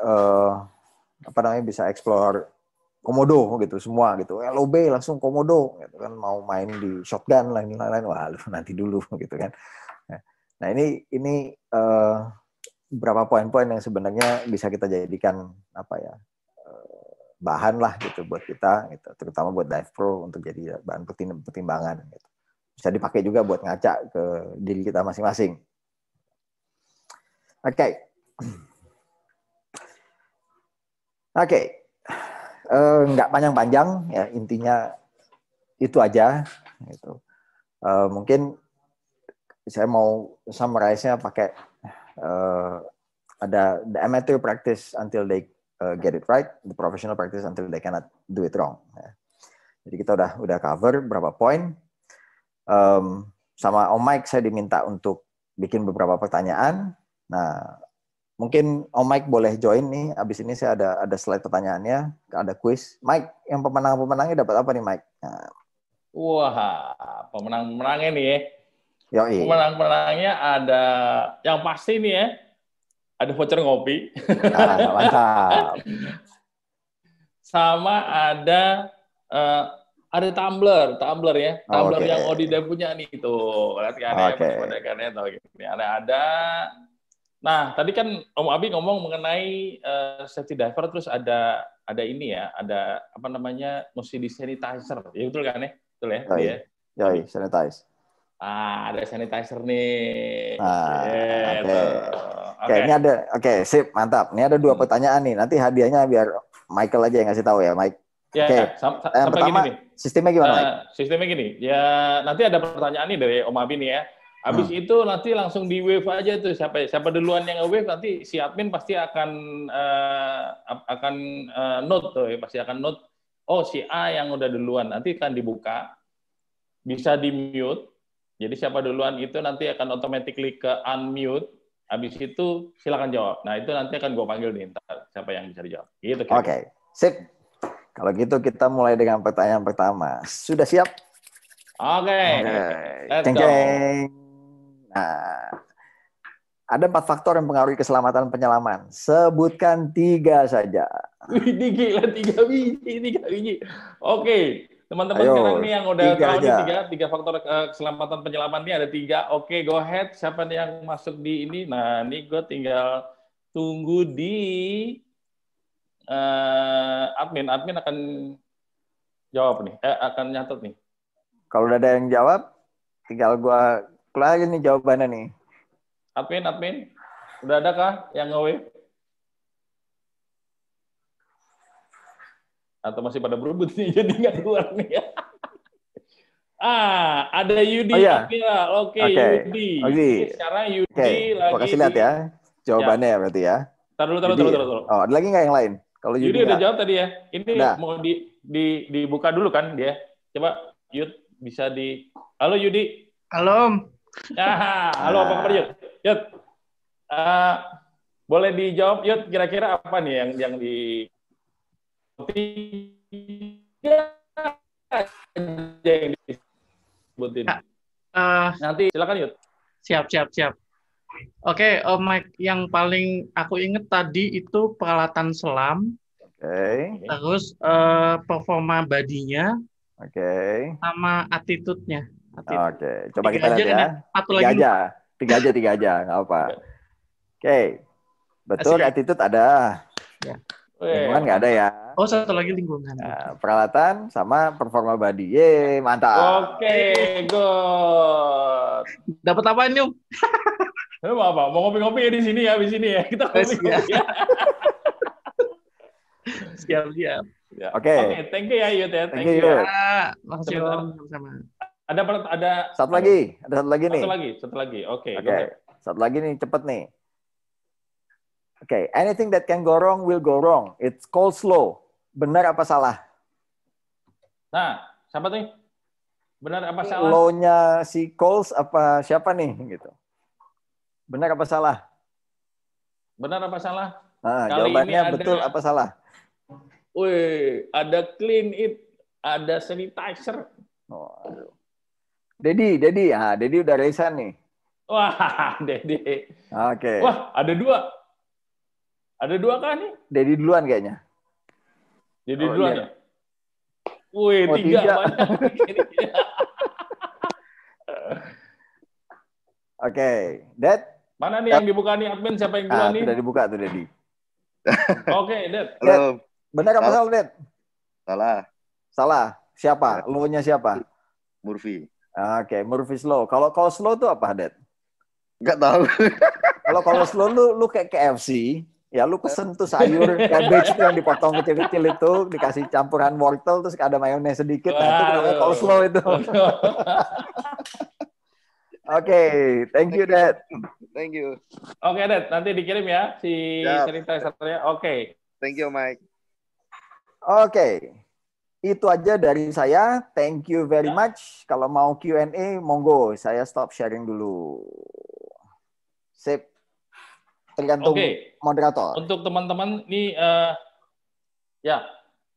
bisa explore komodo gitu semua gitu, LOB langsung komodo gitu kan, mau main di shotgun lain-lain, wah nanti dulu gitu kan. Nah ini beberapa poin-poin yang sebenarnya bisa kita jadikan bahan lah gitu buat kita gitu, terutama buat dive pro untuk jadi bahan pertimbangan gitu. Bisa dipakai juga buat ngaca ke diri kita masing-masing. Oke. Nggak panjang-panjang ya, intinya itu aja gitu. Mungkin saya mau summarize-nya pakai ada the amateur practice until they get it right, the professional practice until they cannot do it wrong. Ya. Jadi kita udah cover beberapa poin. Sama Om Mike saya diminta untuk bikin beberapa pertanyaan. Nah, mungkin Om Mike boleh join nih. Abis ini saya ada slide pertanyaannya, ada quiz. Mike, yang pemenangnya dapat apa nih, Mike? Nah. Wah, pemenangnya nih ya. Yoi. Pemenangnya ada yang pasti nih ya. Ada voucher ngopi. Nah, mantap. Sama ada tumbler ya. Tumbler yang Odida punya nih tuh. Lihat kan ya, pemandangannya tuh gini. Ada. Nah, tadi kan Om Abi ngomong mengenai safety diver, terus ada ini ya, ada mesti di sanitizer. Ya betul kan ya? Betul ya? Yoi, sanitize. Ada sanitizer nih. Oke, ini ada. Oke, sip, mantap. Ini ada 2 pertanyaan nih. Nanti hadiahnya biar Michael aja yang ngasih tahu ya, Mike. Ya, yang pertama, gini nih. Sistemnya gimana, Mike? Sistemnya gini. Ya, nanti ada pertanyaan nih dari Om Abi nih ya. Habis itu nanti langsung di wave aja tuh, siapa duluan yang nge-wave, nanti si admin pasti akan note tuh ya, pasti akan note oh si A yang udah duluan, nanti akan dibuka, bisa di-mute. Jadi siapa duluan itu nanti akan automatically ke unmute. Habis itu silakan jawab. Nah itu nanti akan gue panggil nih, ntar siapa yang bisa dijawab. Gitu kira-kira. Oke, sip. Kalau gitu kita mulai dengan pertanyaan pertama. Sudah siap? Oke. Let's Ceng go. ceng. Nah, ada 4 faktor yang mempengaruhi keselamatan penyelaman. Sebutkan 3 saja. Wih, gila 3 biji. Oke, teman-teman Ayo, sekarang nih yang udah 3 tahu aja. nih tiga faktor keselamatan penyelaman ini ada 3. Oke, go ahead. Siapa nih yang masuk di ini? Nah, ini gue tinggal tunggu di admin. Admin akan jawab nih. Akan nyatet nih. Kalau udah ada yang jawab, tinggal gua keluarin nih jawabannya nih. Admin. Udah ada kah yang nge-wave? Atau masih pada berebut nih, jadi nggak keluar nih. Ada Yudi. Oh iya. Oke, Yudi. Yudi. Sekarang Yudi lagi gua kasih lihat ya jawabannya ya berarti ya. Taruh. Oh, ada lagi nggak yang lain? Kalau Yudi udah jawab tadi ya. Ini udah. mau dibuka dulu kan dia. Coba Yud bisa di. Halo Yudi. Halo. Halo apa kabar Yud? Yud. Boleh dijawab Yud kira-kira apa nih yang di yang disebutin. Nanti silakan Yud. Siap. Oke, Mike, yang paling aku inget tadi itu peralatan selam. Oke. Terus performa badinya. Oke. Sama attitude-nya. Oke, coba kita lihat ya. Tiga aja, nggak apa. Oke. Betul, attitude ada. Ya. Lingkungan nggak ada ya. Oh, satu lagi lingkungan. Nah, peralatan sama performa body. Yeay, mantap. Oke, good. Dapat apa ini, Om? Mau apa? Mau ngopi-ngopi ya di sini ya, Kita ngopi-ngopi ya. Siap. Ya. Oke, thank you ya Yud ya. Thank you. Makasih Om. Sama. Ada satu lagi nih. Satu lagi. Oke. Satu lagi nih, cepet nih. Oke, anything that can go wrong will go wrong. It's coleslaw. Benar apa salah? Nah, siapa nih? Benar apa salah? Law-nya si Coles apa siapa nih gitu? Benar apa salah? Benar apa salah? Nah, jawabannya betul apa salah? Wih, ada clean it, ada sanitizer. Oh, aduh. Dedi udah resign nih. Wah, Dedi. Oke. Wah, ada 2. Ada 2 kan nih? Dedi duluan kayaknya. Dedi duluan ya? Wih, 3 banyak. Oke, Dad. Mana nih yang dibuka nih admin? Siapa yang duluan nih? Sudah dibuka tuh, Dedi. Oke, Dad. Halo. Benar apa salah, Dad? Salah. Siapa? Law-nya siapa? Murphy. Oke, Murphy's Law. Kalau slow itu apa, Dad? Nggak tahu. Kalau slow lu kayak KFC, ya lu pesen tuh sayur cabbage itu yang dipotong kecil-kecil itu, dikasih campuran wortel, terus ada mayones sedikit. Nah, itu namanya coleslaw itu. Oke, thank you, Dad. Thank you. Oke, Dad. Nanti dikirim ya si sanitizer-nya. Oke. Thank you, Mike. Oke. Itu aja dari saya. Thank you very much. Kalau mau Q&A, monggo. Saya stop sharing dulu. Sip. Tergantung moderator. Untuk teman-teman ini ya,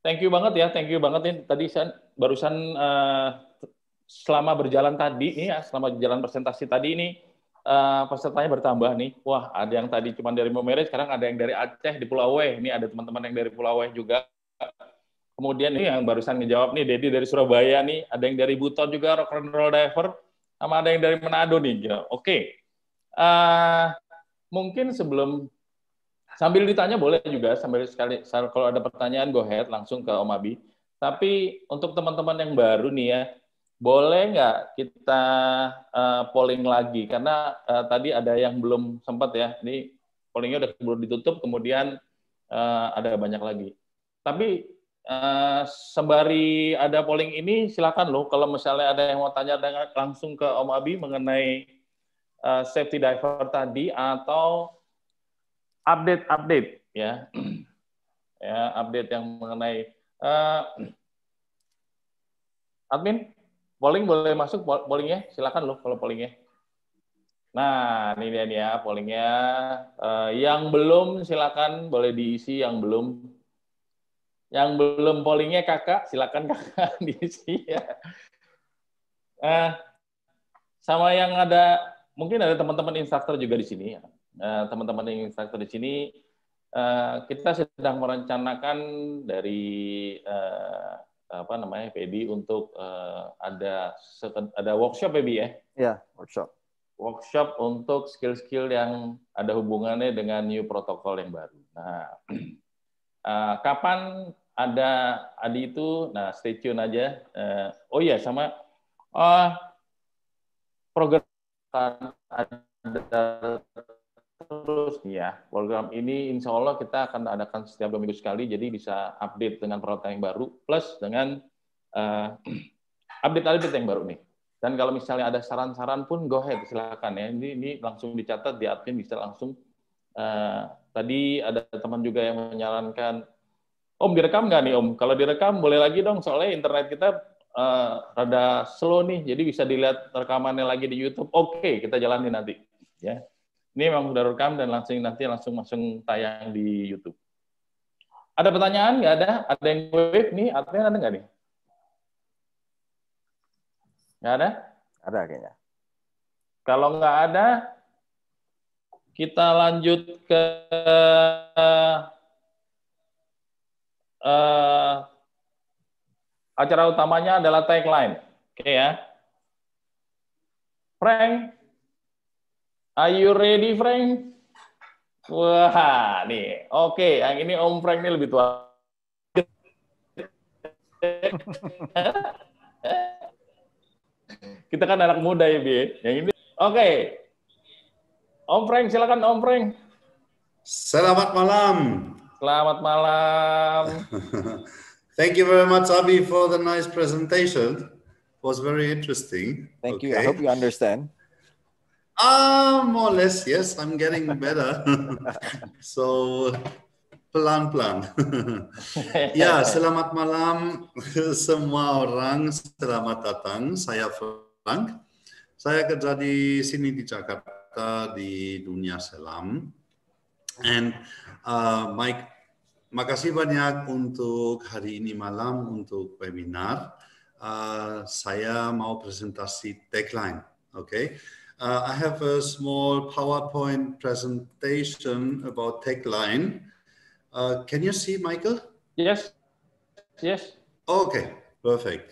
thank you banget ya. Thank you banget ini tadi saya barusan selama berjalan tadi nih ya, selama jalan presentasi tadi ini pesertanya bertambah nih. Wah, ada yang tadi cuma dari Momere, sekarang ada yang dari Aceh di Pulau Weh. Ini ada teman-teman yang dari Pulau Weh juga. Kemudian ini yang barusan ngejawab nih, Dedi dari Surabaya nih, ada yang dari Buton juga, rock and roll diver, sama ada yang dari Manado nih. Oke. Mungkin sambil ditanya boleh juga, sambil sekali kalau ada pertanyaan go ahead langsung ke Om Abi. Tapi untuk teman-teman yang baru nih ya, boleh nggak kita polling lagi? Karena tadi ada yang belum sempat ya, ini pollingnya udah belum ditutup, kemudian ada banyak lagi. Tapi sembari ada polling ini, silakan loh kalau misalnya ada yang mau tanya langsung ke Om Abi mengenai safety diver tadi atau update ya, ya update yang mengenai Admin, polling boleh masuk pollingnya? Silakan loh kalau pollingnya. Nah, ini dia nih ya pollingnya. Yang belum silakan boleh diisi, yang belum pollingnya kakak, silakan kakak diisi ya. Sama yang ada, mungkin ada teman-teman instruktur juga di sini. Teman-teman instruktur di sini, kita sedang merencanakan dari PEBI untuk ada workshop PEBI ya? Ya, workshop. Workshop untuk skill-skill yang ada hubungannya dengan new protokol yang baru. Nah, kapan ada Adi itu? Nah, stay tune aja. Oh iya, sama program ada terus nih ya. Program ini insya Allah kita akan adakan setiap 2 minggu sekali, jadi bisa update dengan peralatan yang baru, plus dengan update yang baru nih. Dan kalau misalnya ada saran-saran pun, go ahead, silakan ya. Ini langsung dicatat di admin, bisa langsung. Tadi ada teman juga yang menyarankan, Om direkam nggak nih Om? Kalau direkam boleh lagi dong, soalnya internet kita rada slow nih, jadi bisa dilihat rekamannya lagi di YouTube. Oke, kita jalani nanti. Ya, ini memang sudah rekam dan nanti langsung tayang di YouTube. Ada pertanyaan nggak ada? Ada yang wave nih? Admin ada nggak nih? Nggak ada? Ada kayaknya. Kalau nggak ada, kita lanjut ke acara utamanya adalah tagline. Oke ya. Frank, are you ready, Frank? Wah, nih. Oke, yang ini Om Frank ini lebih tua. Kita kan anak muda ya, Bi. Yang ini. Oke. Om Frank, silakan Om Frank. Selamat malam. Selamat malam. Thank you very much, Abi, for the nice presentation. It was very interesting. Thank you. I hope you understand. More or less, yes. I'm getting better. So, pelan-pelan. Ya, selamat malam semua orang. Selamat datang. Saya Frank. Saya kerja di sini di Jakarta di Dunia Selam. And Mike, makasih banyak untuk hari ini malam untuk webinar. Saya mau presentasi tagline. Okay, I have a small PowerPoint presentation about tagline. Can you see, Michael? Yes. Yes. Okay, perfect.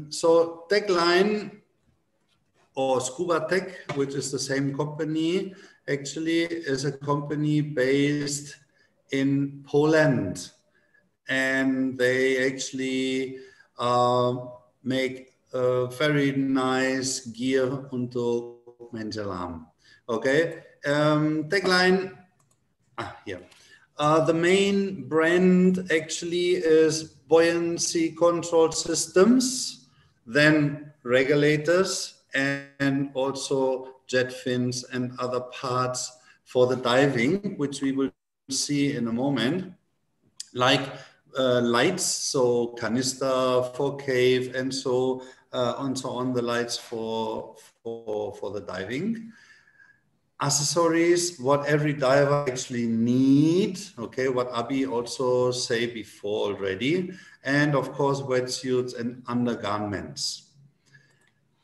So tagline or Scuba Tech, which is the same company, actually is a company based in Poland, and they actually make a very nice gear untuk menjelam. Okay, tagline. Here. The main brand actually is buoyancy control systems, then regulators, and also jet fins and other parts for the diving, which we will see in a moment, like lights, so canister for cave, and so on, the lights for the diving. Accessories, what every diver actually needs, okay, what Abi also say before already, and of course wetsuits and undergarments.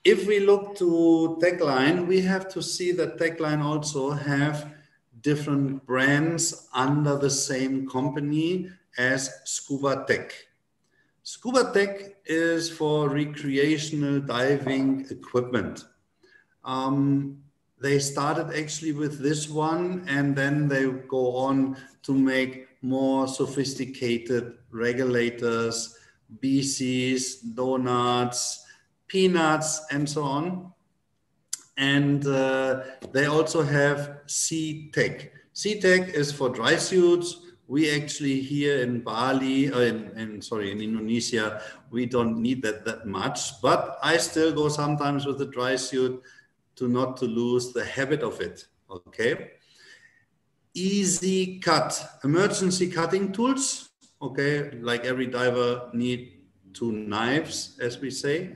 If we look to tagline, we have to see that tagline also have different brands under the same company as Scuba Tech. Scuba Tech is for recreational diving equipment. They started actually with this one, and then they go on to make more sophisticated regulators, BCs, donuts, peanuts, and so on. And they also have Sea Tech. Sea Tech is for dry suits. We actually here in Bali, in Indonesia, we don't need that much. But I still go sometimes with a dry suit not to lose the habit of it. Okay. Easy cut, emergency cutting tools. Okay, like every diver need two knives, as we say,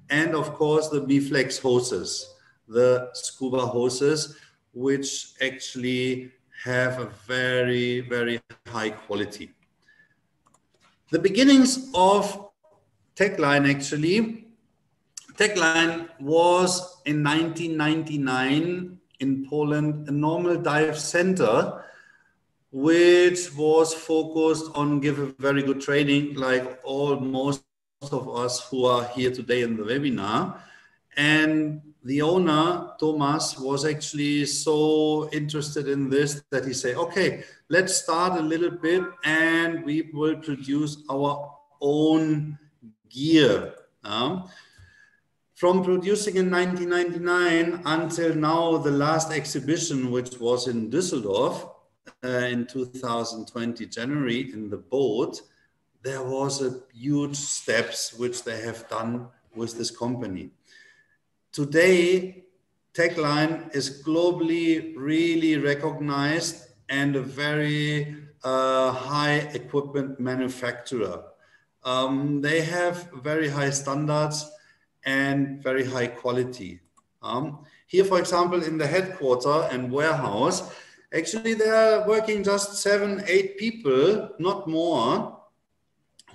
and of course the BFlex hoses, the scuba hoses, which actually have a very, very high quality. The beginnings of Techline actually, Techline was in 1999 in Poland, a normal dive center, which was focused on give a very good training, like most of us who are here today in the webinar. And the owner, Thomas, was actually so interested in this that he said, okay, let's start a little bit and we will produce our own gear. From producing in 1999 until now, the last exhibition, which was in Düsseldorf in 2020, January, in the boat, there was a huge steps which they have done with this company. Today, Techline is globally really recognized and a very high equipment manufacturer. They have very high standards and very high quality. Here, for example, in the headquarters and warehouse, actually they are working just 7-8 people, not more,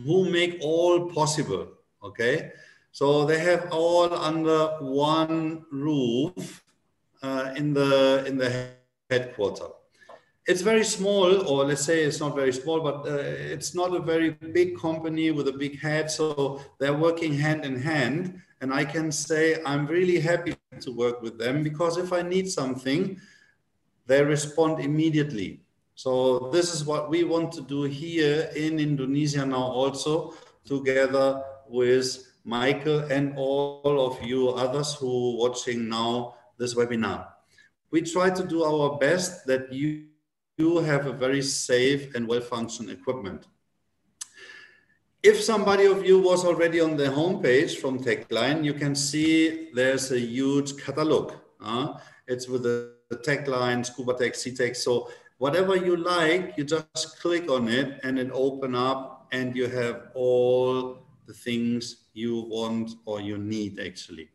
who make all possible, okay? So they have all under one roof in the headquarters. It's very small, or let's say it's not very small, but it's not a very big company with a big head. So they're working hand in hand. And I can say I'm really happy to work with them because if I need something, they respond immediately. So this is what we want to do here in Indonesia now also, together with Michael and all of you others who are watching now this webinar. We try to do our best that you have a very safe and well-functioning equipment. If somebody of you was already on the homepage from Techline, you can see there's a huge catalog. It's with the Techline, ScubaTech, SeaTech. So whatever you like, you just click on it and it opens up and you have all the things you want or you need actually.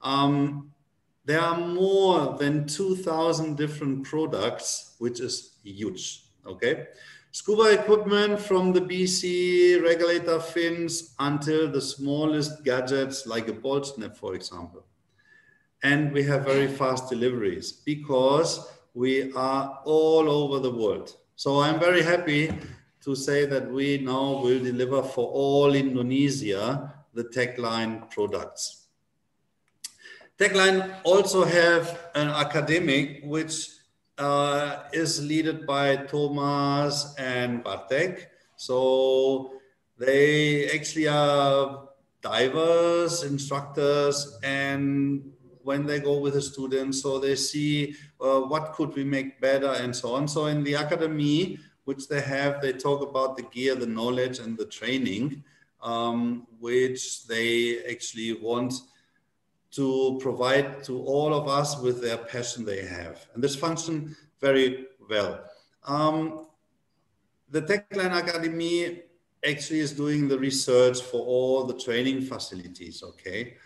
There are more than 2,000 different products, which is huge, okay? Scuba equipment from the BC regulator fins until the smallest gadgets like a bolt snap, for example. And we have very fast deliveries because we are all over the world. So I'm very happy to say that we now will deliver for all Indonesia the Techline products. Techline also have an academic which is led by Thomas and Bartek. So they actually are divers, instructors, and when they go with the students, so they see what could we make better and so on. So in the academy, which they have, they talk about the gear, the knowledge, and the training, which they actually want to provide to all of us with their passion they have. And this functions very well. The Techline Academy actually is doing the research for all the training facilities, okay?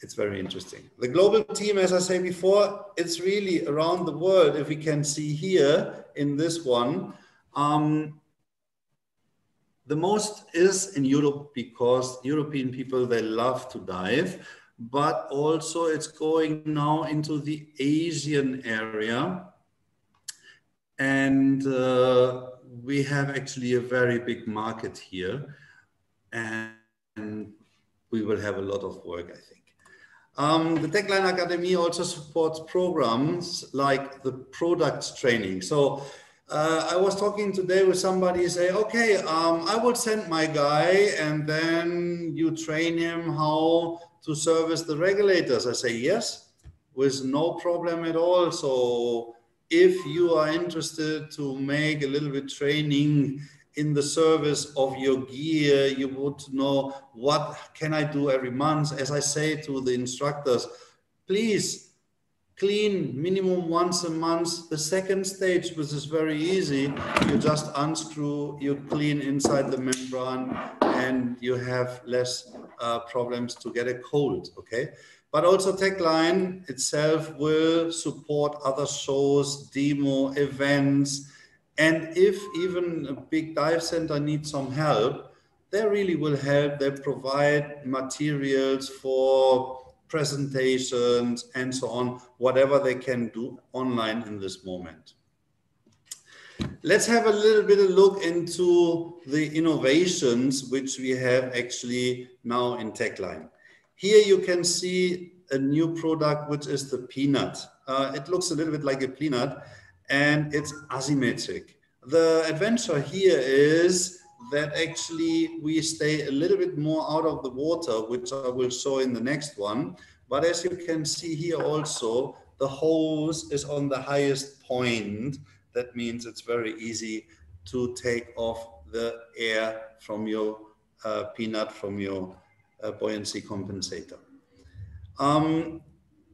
It's very interesting. The global team, as I said before, it's really around the world. If we can see here in this one, the most is in Europe because European people, they love to dive, but also it's going now into the Asian area. And we have actually a very big market here and we will have a lot of work, I think. The Techline Academy also supports programs like the products training. So I was talking today with somebody say, okay, I will send my guy and then you train him how to service the regulators. I say, yes, with no problem at all. So if you are interested to make a little bit training in the service of your gear, you want to know what can I do every month. As I say to the instructors, please clean minimum once a month. The second stage, which is very easy, you just unscrew, you clean inside the membrane, and you have less problems to get a cold, okay? But also Techline itself will support other shows, demo, events, and if even a big dive center needs some help, they really will help. They provide materials for presentations and so on, whatever they can do online in this moment. Let's have a little bit of look into the innovations which we have actually now in Techline. Here you can see a new product, which is the peanut. It looks a little bit like a peanut, and it's asymmetric. The adventure here is that actually we stay a little bit more out of the water, which I will show in the next one. But as you can see here also, the hose is on the highest point. That means it's very easy to take off the air from your peanut, from your buoyancy compensator.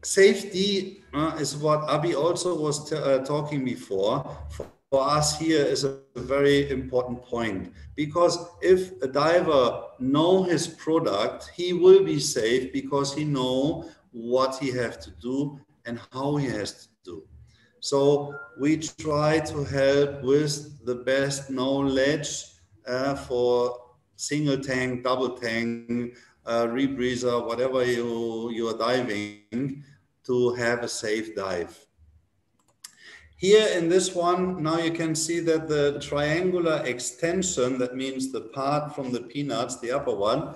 Safety is what Abhi also was talking before. For us here is a very important point, because if a diver knows his product, he will be safe because he knows what he has to do and how he has to do. So we try to help with the best knowledge for single tank, double tank, rebreather, whatever you are diving, to have a safe dive. Here in this one, now you can see that the triangular extension, that means the part from the peanuts, the upper one,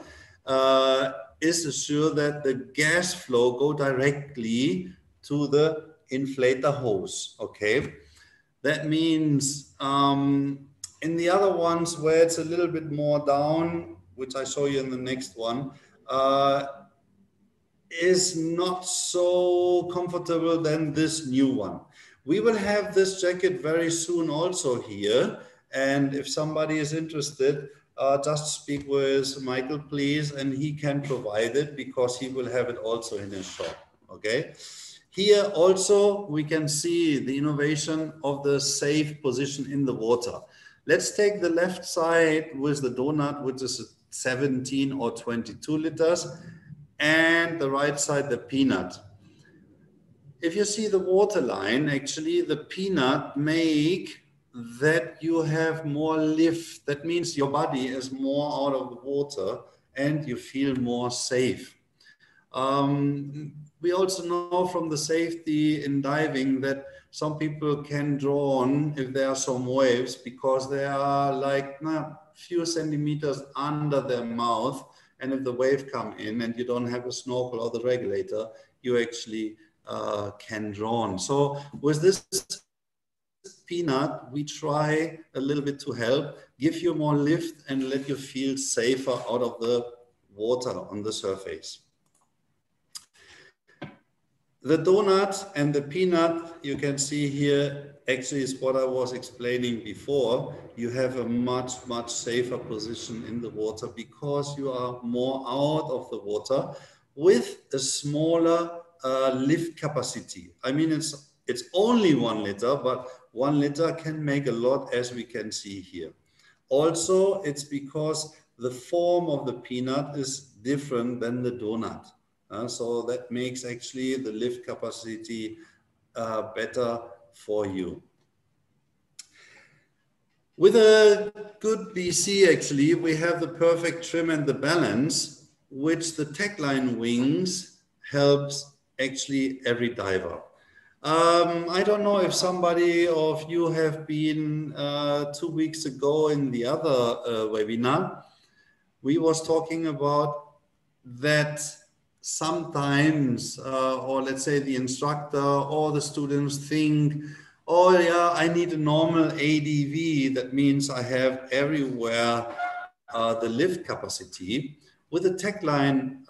is assured that the gas flow go directly to the inflator hose, okay? That means in the other ones where it's a little bit more down, which I show you in the next one, is not so comfortable than this new one. We will have this jacket very soon also here. And if somebody is interested, just speak with Michael, please, and he can provide it because he will have it also in his shop, okay? Here also, we can see the innovation of the safe position in the water. Let's take the left side with the donut, which is 17 or 22 liters, and the right side, the peanut. If you see the water line, actually the peanut make that you have more lift. That means your body is more out of the water and you feel more safe. We also know from the safety in diving that some people can drown if there are some waves because they are like a few centimeters under their mouth. And if the wave come in and you don't have a snorkel or the regulator, you actually can drown. So with this peanut, we try a little bit to help, give you more lift and let you feel safer out of the water on the surface. The donut and the peanut, you can see here, actually is what I was explaining before. You have a much, much safer position in the water because you are more out of the water with a smaller lift capacity. I mean, it's only 1 liter, but 1 liter can make a lot, as we can see here. Also, it's because the form of the peanut is different than the donut. So that makes actually the lift capacity better for you. With a good BC, actually, we have the perfect trim and the balance, which the Techline wings helps actually every diver. I don't know if somebody of you have been 2 weeks ago in the other webinar. We was talking about that sometimes, or let's say the instructor or the students think, oh yeah, I need a normal ADV. That means I have everywhere the lift capacity. With a Techline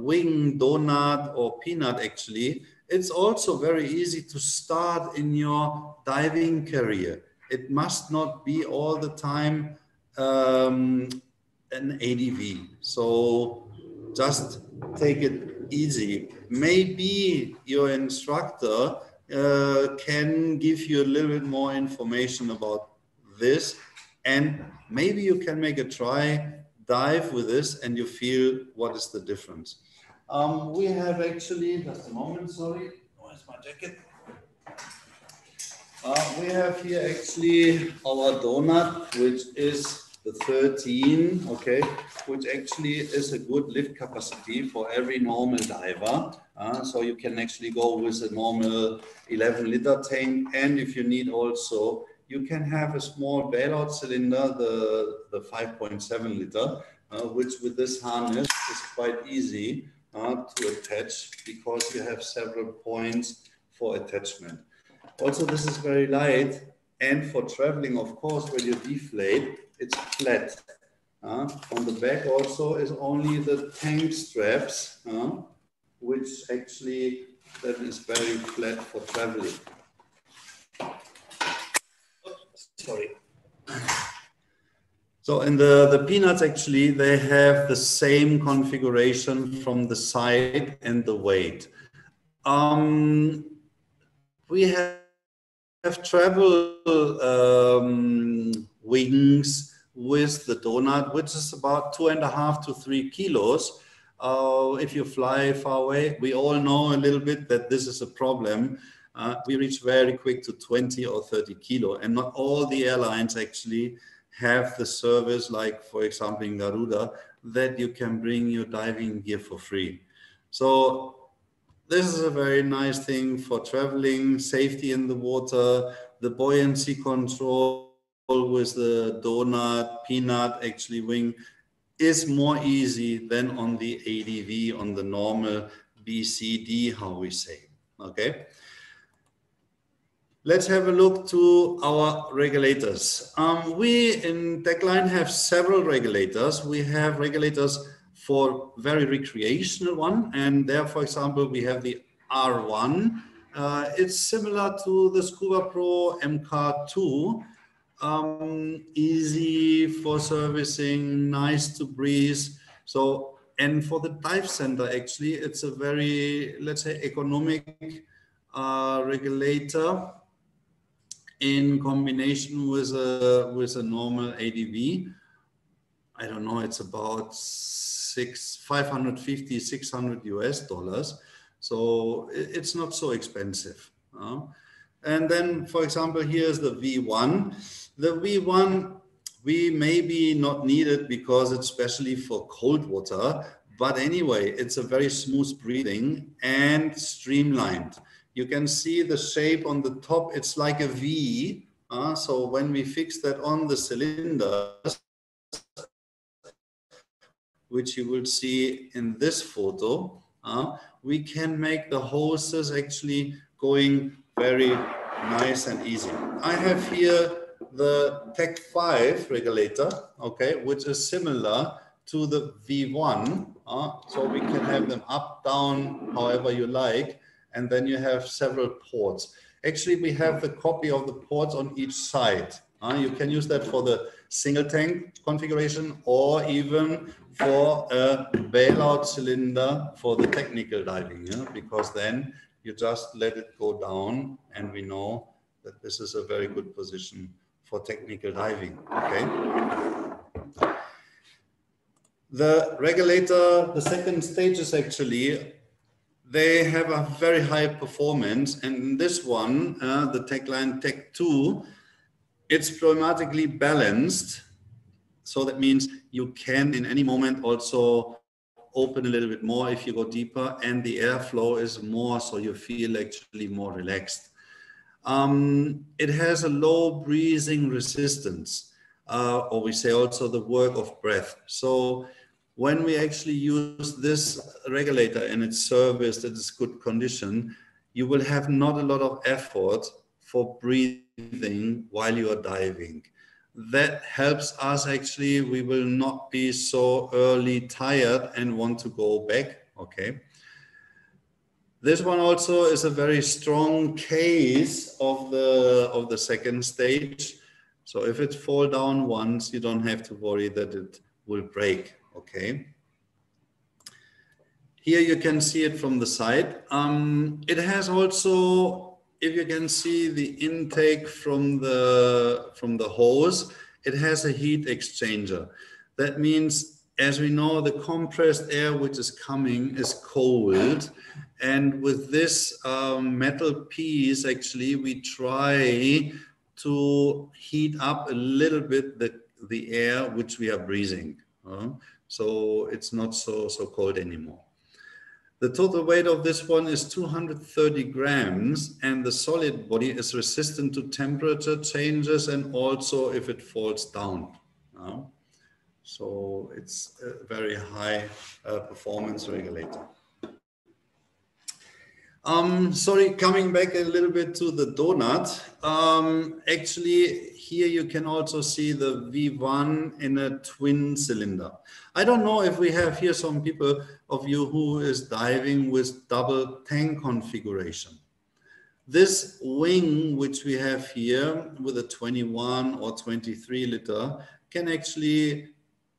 wing, donut or peanut actually, it's also very easy to start in your diving career. It must not be all the time an ADV. So just take it easy. Maybe your instructor can give you a little bit more information about this, and maybe you can make a try dive with this and you feel what is the difference. We have actually, just a moment, sorry, where's my jacket? We have here actually our donut, which is the 13, okay, which actually is a good lift capacity for every normal diver. So you can actually go with a normal 11-liter tank, and if you need also, you can have a small bailout cylinder, the 5.7 liter, which with this harness is quite easy to attach because you have several points for attachment. Also, this is very light, and for traveling, of course, when you deflate, it's flat. On the back also is only the tank straps, which actually that is very flat for traveling. Sorry. So in the Peanuts, actually, they have the same configuration from the side and the weight. We have travel wings with the donut, which is about 2.5 to 3 kilos. If you fly far away, we all know a little bit that this is a problem. We reach very quick to 20 or 30 kilo, and not all the airlines actually have the service, like for example in Garuda, that you can bring your diving gear for free. So this is a very nice thing for traveling, safety in the water, the buoyancy control with the donut, Peanut actually wing is more easy than on the ADV, on the normal BCD, how we say, okay? Let's have a look to our regulators. We in Techline have several regulators. We have regulators for very recreational one, and there, for example, we have the R1. It's similar to the Scuba Pro MK2. Easy for servicing, nice to breathe. So, and for the dive center, actually, it's a very, let's say, economic regulator in combination with a normal ADV. I don't know, it's about $550, $600. So it's not so expensive. And then, for example, here's the V1. The V1, we maybe not need it because it's especially for cold water, but anyway, it's a very smooth breathing and streamlined. You can see the shape on the top, it's like a V. So when we fix that on the cylinders, which you will see in this photo, we can make the hoses actually going very nice and easy. I have here the Tech 5 regulator, okay, which is similar to the V1. So we can have them up, down, however you like. And then you have several ports. Actually, we have the copy of the ports on each side. You can use that for the single tank configuration or even for a bailout cylinder for the technical diving, because then you just let it go down and we know that this is a very good position for technical diving, okay? The regulator, the second stage is actually, they have a very high performance, and in this one, the Techline Tech 2, it's pneumatically balanced. So that means you can in any moment also open a little bit more if you go deeper, and the airflow is more, so you feel actually more relaxed. It has a low breathing resistance, or we say also the work of breath. So when we actually use this regulator and it's serviced, it is good condition, you will have not a lot of effort for breathing while you are diving. That helps us actually, we will not be so early tired and want to go back, okay? This one also is a very strong case of the second stage. So if it falls down once, you don't have to worry that it will break. Okay. Here you can see it from the side. It has also, if you can see the intake from the hose, it has a heat exchanger. That means, as we know, the compressed air which is coming is cold. And with this metal piece, actually, we try to heat up a little bit the air which we are breathing. So it's not so cold anymore. The total weight of this one is 230 grams, and the solid body is resistant to temperature changes and also if it falls down. So it's a very high performance regulator. Sorry, coming back a little bit to the donut. Actually, here you can also see the V1 in a twin cylinder. I don't know if we have here some people of you who is diving with double tank configuration. This wing, which we have here with a 21 or 23 liter, can actually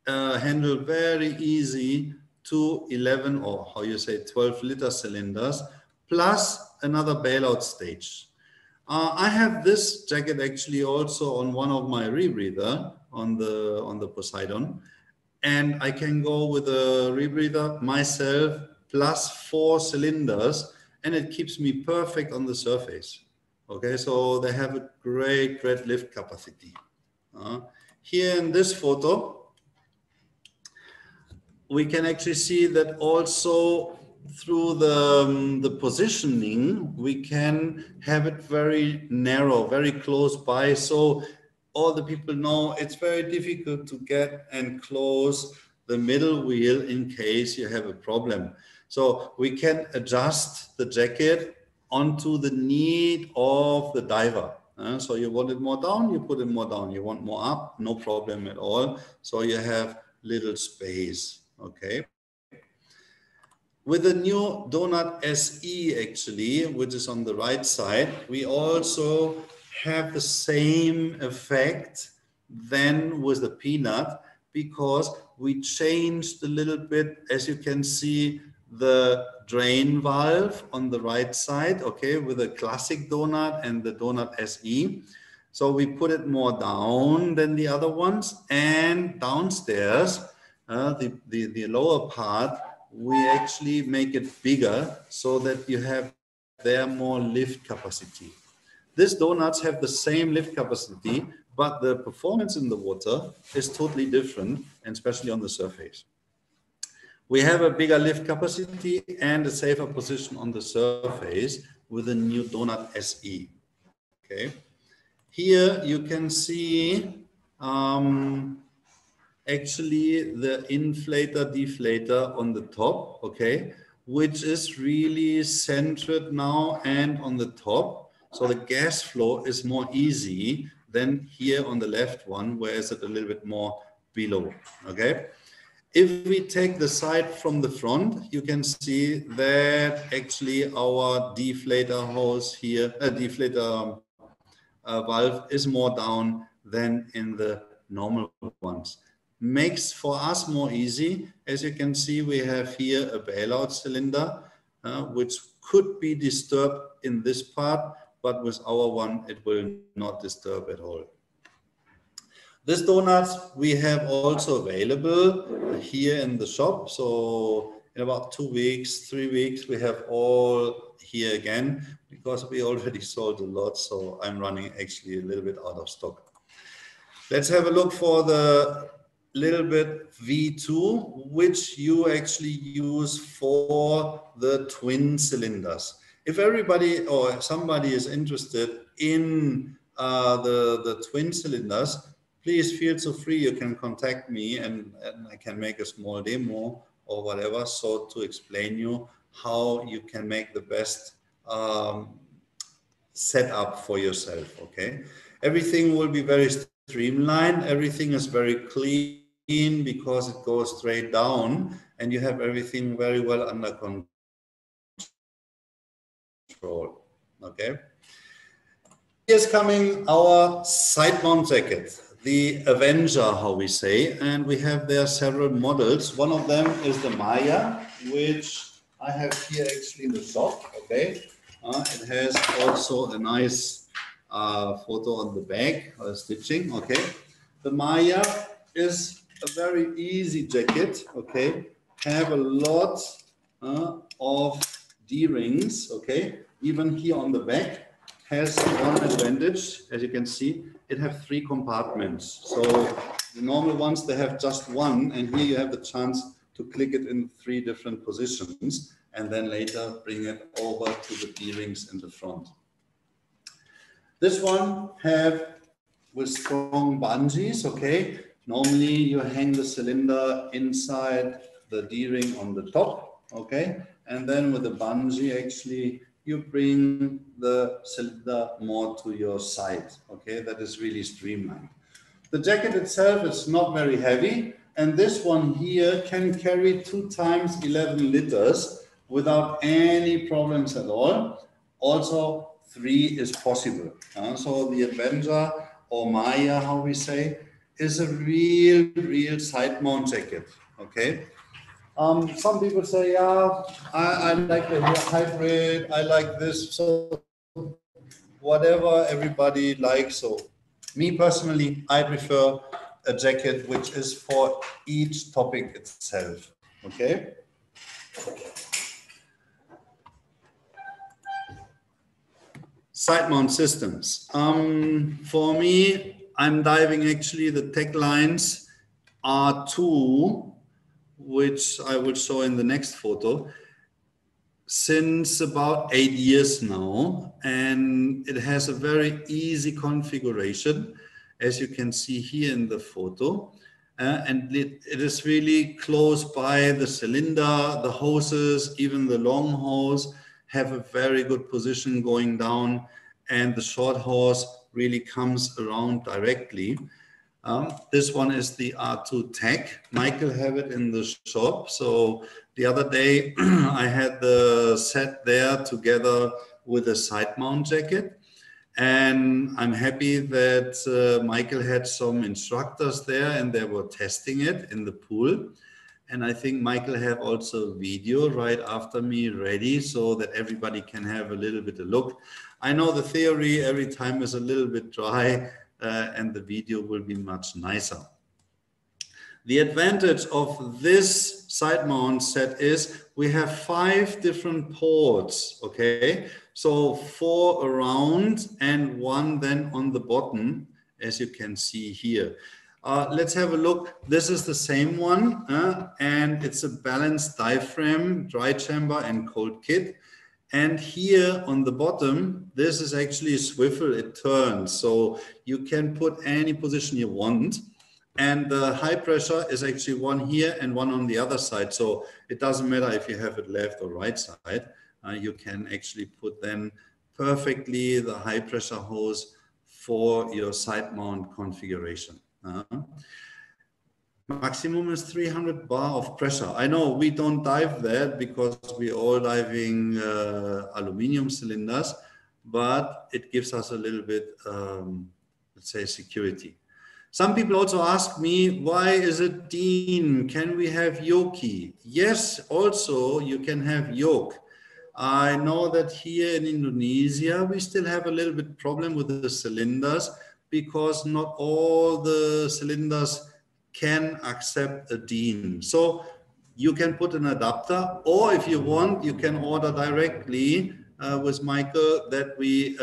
handle very easy to 11 or how you say 12 liter cylinders, plus another bailout stage. I have this jacket actually also on one of my rebreather on the Poseidon, and I can go with a rebreather myself plus 4 cylinders, and it keeps me perfect on the surface. Okay, so they have a great lift capacity. Here in this photo, we can actually see that also through the positioning, we can have it very narrow, very close by. So all the people know it's very difficult to get and close the middle wheel in case you have a problem. So we can adjust the jacket onto the need of the diver. So you want it more down, you put it more down. You want more up, no problem at all. So you have little space, okay? With the new Donut SE actually, which is on the right side, we also have the same effect than with the Peanut, because we changed a little bit, as you can see, the drain valve on the right side, okay, with the classic Donut and the Donut SE. So we put it more down than the other ones, and downstairs, the lower part, we actually make it bigger so that you have there more lift capacity. These donuts have the same lift capacity, but the performance in the water is totally different, and especially on the surface. We have a bigger lift capacity and a safer position on the surface with the new Donut SE. Okay. Here you can see actually the inflator deflator on the top, okay, which is really centered now and on the top. So the gas flow is more easy than here on the left one, where is it a little bit more below, okay? If we take the side from the front, you can see that actually our deflator hose here, deflator valve is more down than in the normal ones. Makes for us more easy. As you can see, we have here a bailout cylinder, which could be disturbed in this part, but with our one, it will not disturb at all. This donuts we have also available here in the shop. So in about 2 weeks, 3 weeks, we have all here again, because we already sold a lot. So I'm running actually a little bit out of stock. Let's have a look for the little bit V2, which you actually use for the twin cylinders. If everybody or somebody is interested in the twin cylinders, please feel so free. You can contact me and I can make a small demo or whatever, so to explain you how you can make the best setup for yourself, okay? Everything will be very streamlined. Everything is very clean because it goes straight down, and you have everything very well under control, okay? Here's coming our side mount jacket, the Avenger, how we say, and we have there several models. One of them is the Maya, which I have here actually in the shop, okay? It has also a nice photo on the back, stitching, okay? The Maya is a very easy jacket, okay? Have a lot of D-rings, okay? Even here on the back has one advantage, as you can see, it has 3 compartments. So the normal ones, they have just one, and here you have the chance to click it in 3 different positions and then later bring it over to the D-rings in the front. This one have with strong bungees, okay? Normally you hang the cylinder inside the D-ring on the top, okay? And then with the bungee, actually, you bring the cylinder more to your side, okay? That is really streamlined. The jacket itself is not very heavy, and this one here can carry 2 times 11 liters without any problems at all. Also, 3 is possible. So the Avenger, or Maya, how we say, is a real side mount jacket, okay? Some people say, yeah, I like the hybrid, I like this, so whatever everybody likes. So me personally, I prefer a jacket which is for each topic itself, okay? Side mount systems. For me, I'm diving actually the Teklines R2, which I will show in the next photo, since about 8 years now, and it has a very easy configuration, as you can see here in the photo, and it is really close by the cylinder. The hoses, even the long hose, have a very good position going down, and the short hose really comes around directly. This one is the R2 Tech. Michael have it in the shop. So the other day I had the set there together with a side mount jacket. And I'm happy that Michael had some instructors there and they were testing it in the pool. And I think Michael have also video right after me ready so that everybody can have a little bit of look. I know the theory every time is a little bit dry and the video will be much nicer. The advantage of this side mount set is we have 5 different ports, okay? So 4 around and 1 then on the bottom, as you can see here. Let's have a look. This is the same one, and it's a balanced diaphragm, dry chamber and cold kit. And here on the bottom, this is actually a swivel, it turns. So you can put any position you want. And the high pressure is actually one here and one on the other side. So it doesn't matter if you have it left or right side. You can actually put then perfectly the high pressure hose for your side mount configuration. Maximum is 300 bar of pressure. I know we don't dive that because we're all diving aluminum cylinders, but it gives us a little bit, let's say, security. Some people also ask me, why is it DIN? Can we have yoke? Yes, also you can have yoke. I know that here in Indonesia, we still have a little bit problem with the cylinders because not all the cylinders can accept a DIN. So you can put an adapter, or if you want, you can order directly with Michael that we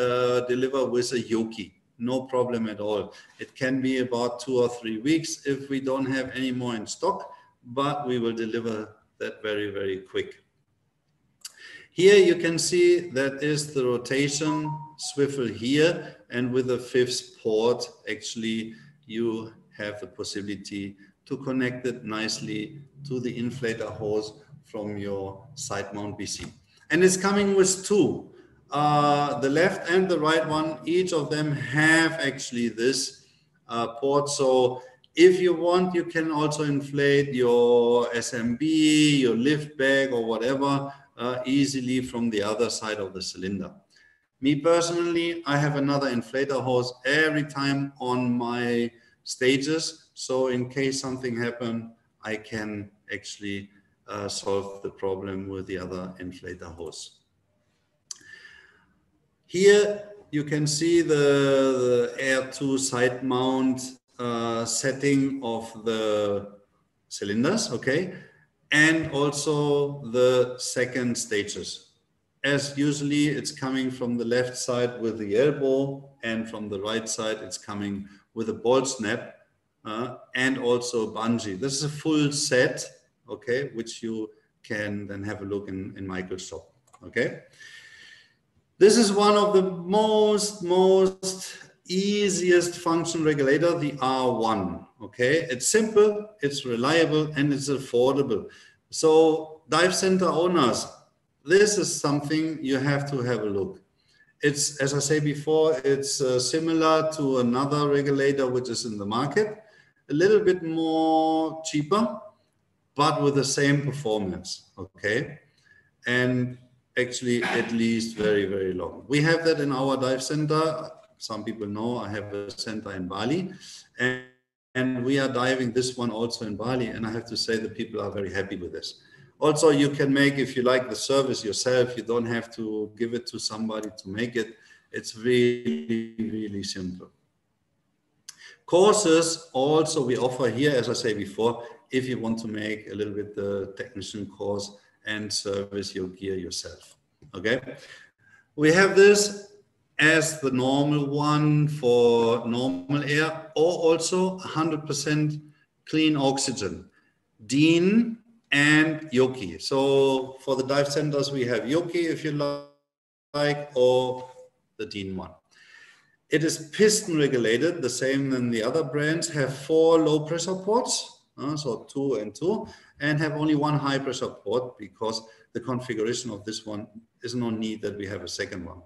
deliver with a yoke. No problem at all. It can be about 2 or 3 weeks if we don't have any more in stock, but we will deliver that very, very quick. Here you can see that is the rotation swivel here, and with the 5th port, actually you have the possibility to connect it nicely to the inflator hose from your side mount BC. And it's coming with 2. The left and the right one, each of them have actually this port. So if you want, you can also inflate your SMB, your lift bag or whatever easily from the other side of the cylinder. Me personally, I have another inflator hose every time on my stages. So in case something happens, I can actually solve the problem with the other inflator hose. Here you can see the Air 2 side mount setting of the cylinders, okay, and also the second stages. As usually it's coming from the left side with the elbow, and from the right side it's coming with a ball snap and also bungee. This is a full set, okay, which you can then have a look in Michael's shop, okay. This is one of the most easiest function regulator, the R1, okay. It's simple, it's reliable, and it's affordable. So dive center owners, this is something you have to have a look. It's, as I say before, it's similar to another regulator which is in the market, a little bit more cheaper, but with the same performance, okay? And actually at least very, very long. We have that in our dive center. Some people know I have a center in Bali, and we are diving this one also in Bali. And I have to say the people are very happy with this. Also, you can make, if you like the service yourself, you don't have to give it to somebody to make it. It's really, really simple. Courses also we offer here, as I say before, if you want to make a little bit the technician course and service your gear yourself, okay? We have this as the normal one for normal air, or also 100% clean oxygen, DIN and Yoki. So for the dive centers, we have Yoki, if you like, or the DIN one. It is piston regulated, the same than the other brands, have 4 low pressure ports, so 2 and 2, and have only 1 high pressure port because the configuration of this one is no need that we have a second one.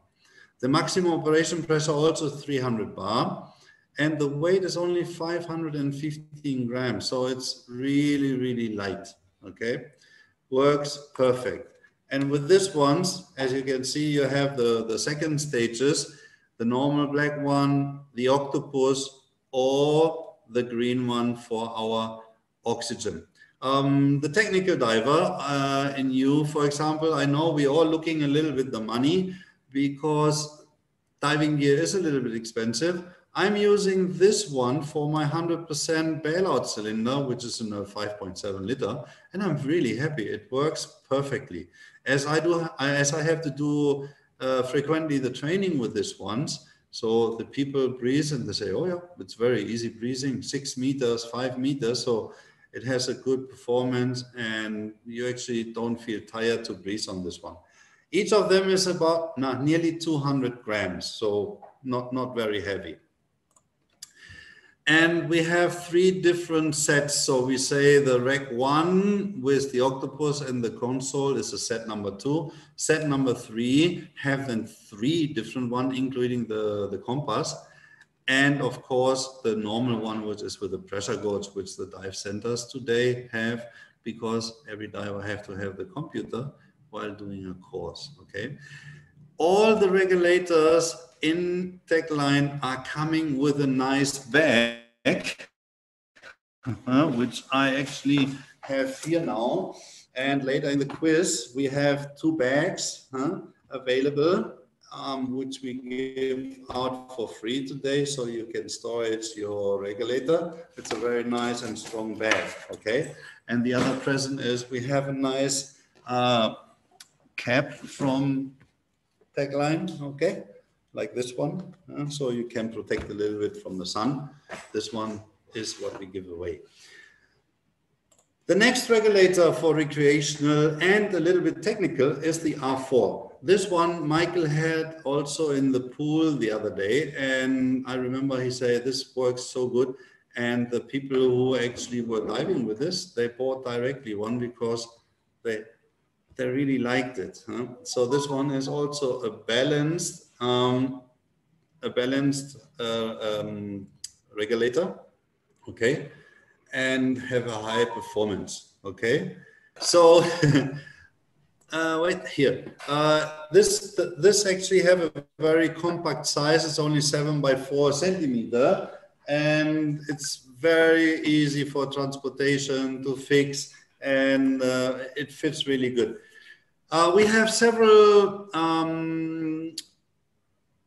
The maximum operation pressure also 300 bar, and the weight is only 515 grams. So it's really, really light, okay? Works perfect. And with this ones, as you can see, you have the second stages, the normal black one, the octopus, or the green one for our oxygen. The technical diver in you, for example, I know we're all looking a little bit the money because diving gear is a little bit expensive. I'm using this one for my 100% bailout cylinder, which is in a 5.7 liter, and I'm really happy. It works perfectly. As I have to do frequently the training with this ones, so the people breathe and they say, oh yeah, it's very easy breathing, 6 meters, 5 meters. So it has a good performance and you actually don't feel tired to breathe on this one. Each of them is about nearly 200 grams, so not very heavy. And we have 3 different sets. So we say the rack 1 with the octopus and the console is a set number 2. Set number 3 have then 3 different ones, including the compass. And of course, the normal one, which is with the pressure gauge, which the dive centers today have, because every diver have to have the computer while doing a course, okay? All the regulators in Techline are coming with a nice bag, which I actually have here now. And later in the quiz, we have 2 bags available, which we give out for free today, so you can storage your regulator. It's a very nice and strong bag, okay? And the other present is we have a nice cap from Techline, okay? Like this one, so you can protect a little bit from the sun. This one is what we give away. The next regulator for recreational and a little bit technical is the R4. This one Michael had also in the pool the other day, and I remember he said this works so good, and the people who actually were diving with this, they bought directly one because they really liked it. So this one is also a balanced regulator, okay, and have a high performance, okay. So wait here. This actually have a very compact size. It's only 7 by 4 centimeter, and it's very easy for transportation to fix. and it fits really good. We have several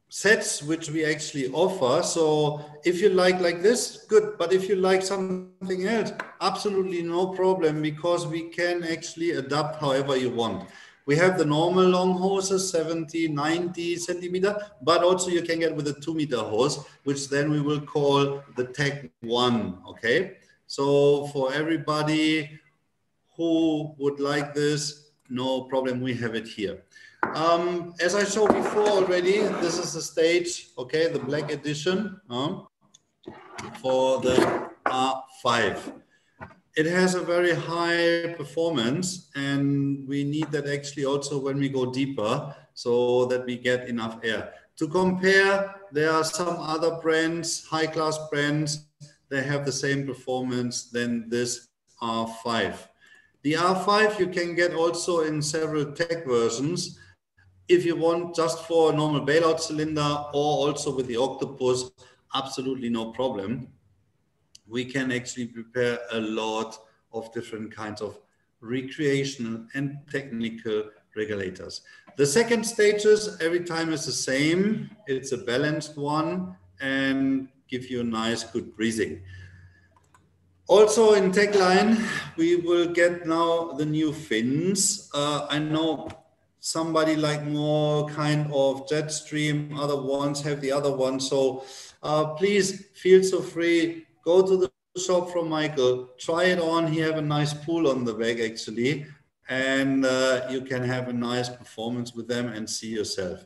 sets which we actually offer. So if you like this, good. But if you like something else, absolutely no problem, because we can actually adapt however you want. We have the normal long hoses, 70, 90 centimeter, but also you can get with a 2-meter hose, which then we will call the Tech 1, okay? So for everybody who would like this, no problem, we have it here. As I showed before already, this is the stage, okay, the black edition for the R5. It has a very high performance, and we need that actually also when we go deeper, so that we get enough air. To compare, there are some other brands, high-class brands, they have the same performance than this R5. The R5 you can get also in several tech versions. If you want just for a normal bailout cylinder, or also with the Octopus, absolutely no problem. We can actually prepare a lot of different kinds of recreational and technical regulators. The second stages every time is the same. It's a balanced one and give you a nice, good breathing. Also in Techline, we will get now the new fins. I know somebody like more kind of Jetstream, other ones have the other one. So please feel so free, go to the shop from Michael, try it on. He have a nice pool on the back actually, and you can have a nice performance with them and see yourself.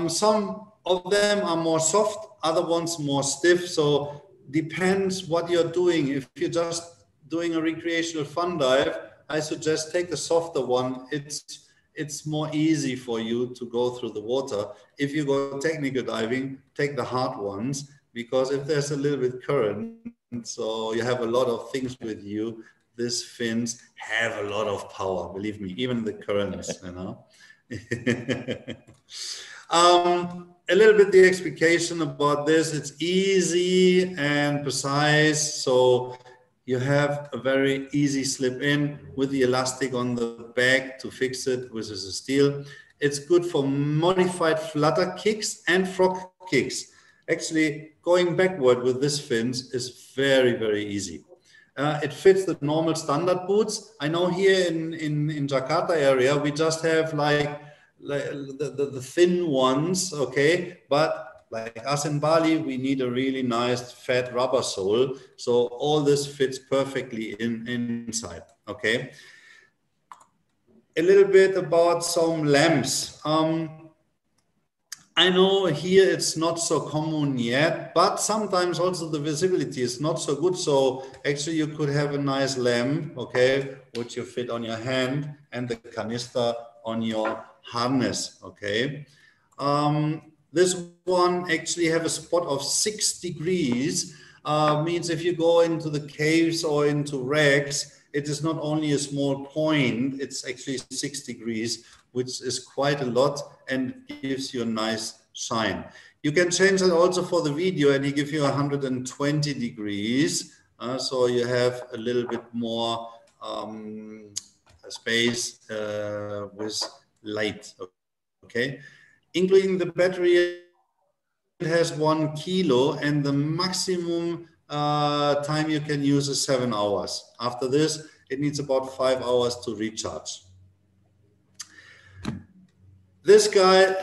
Some of them are more soft, other ones more stiff. So depends what you're doing. If you're just doing a recreational fun dive, I suggest take the softer one. It's more easy for you to go through the water. If you go technical diving, take the hard ones, because if there's a little bit current, so you have a lot of things with you, these fins have a lot of power, believe me, even the currents, you know. A little bit the expectation about this, it's easy and precise. So you have a very easy slip in with the elastic on the back to fix it, which is a steel. It's good for modified flutter kicks and frog kicks. Actually, going backward with this fins is very, very easy. It fits the normal standard boots. I know here in Jakarta area, we just have like the thin ones, okay? But like us in Bali, we need a really nice fat rubber sole. So all this fits perfectly inside, okay? A little bit about some lamps. I know here it's not so common yet, but sometimes also the visibility is not so good. So actually you could have a nice lamp, okay, which you fit on your hand, and the canister on your harness, okay. This one actually have a spot of 6 degrees, means if you go into the caves or into wrecks, it is not only a small point, it's actually 6 degrees, which is quite a lot and gives you a nice shine. You can change it also for the video, and he gives you 120 degrees. So you have a little bit more space with light, okay? Including the battery, it has 1 kilo, and the maximum time you can use is 7 hours. After this, it needs about 5 hours to recharge. This guy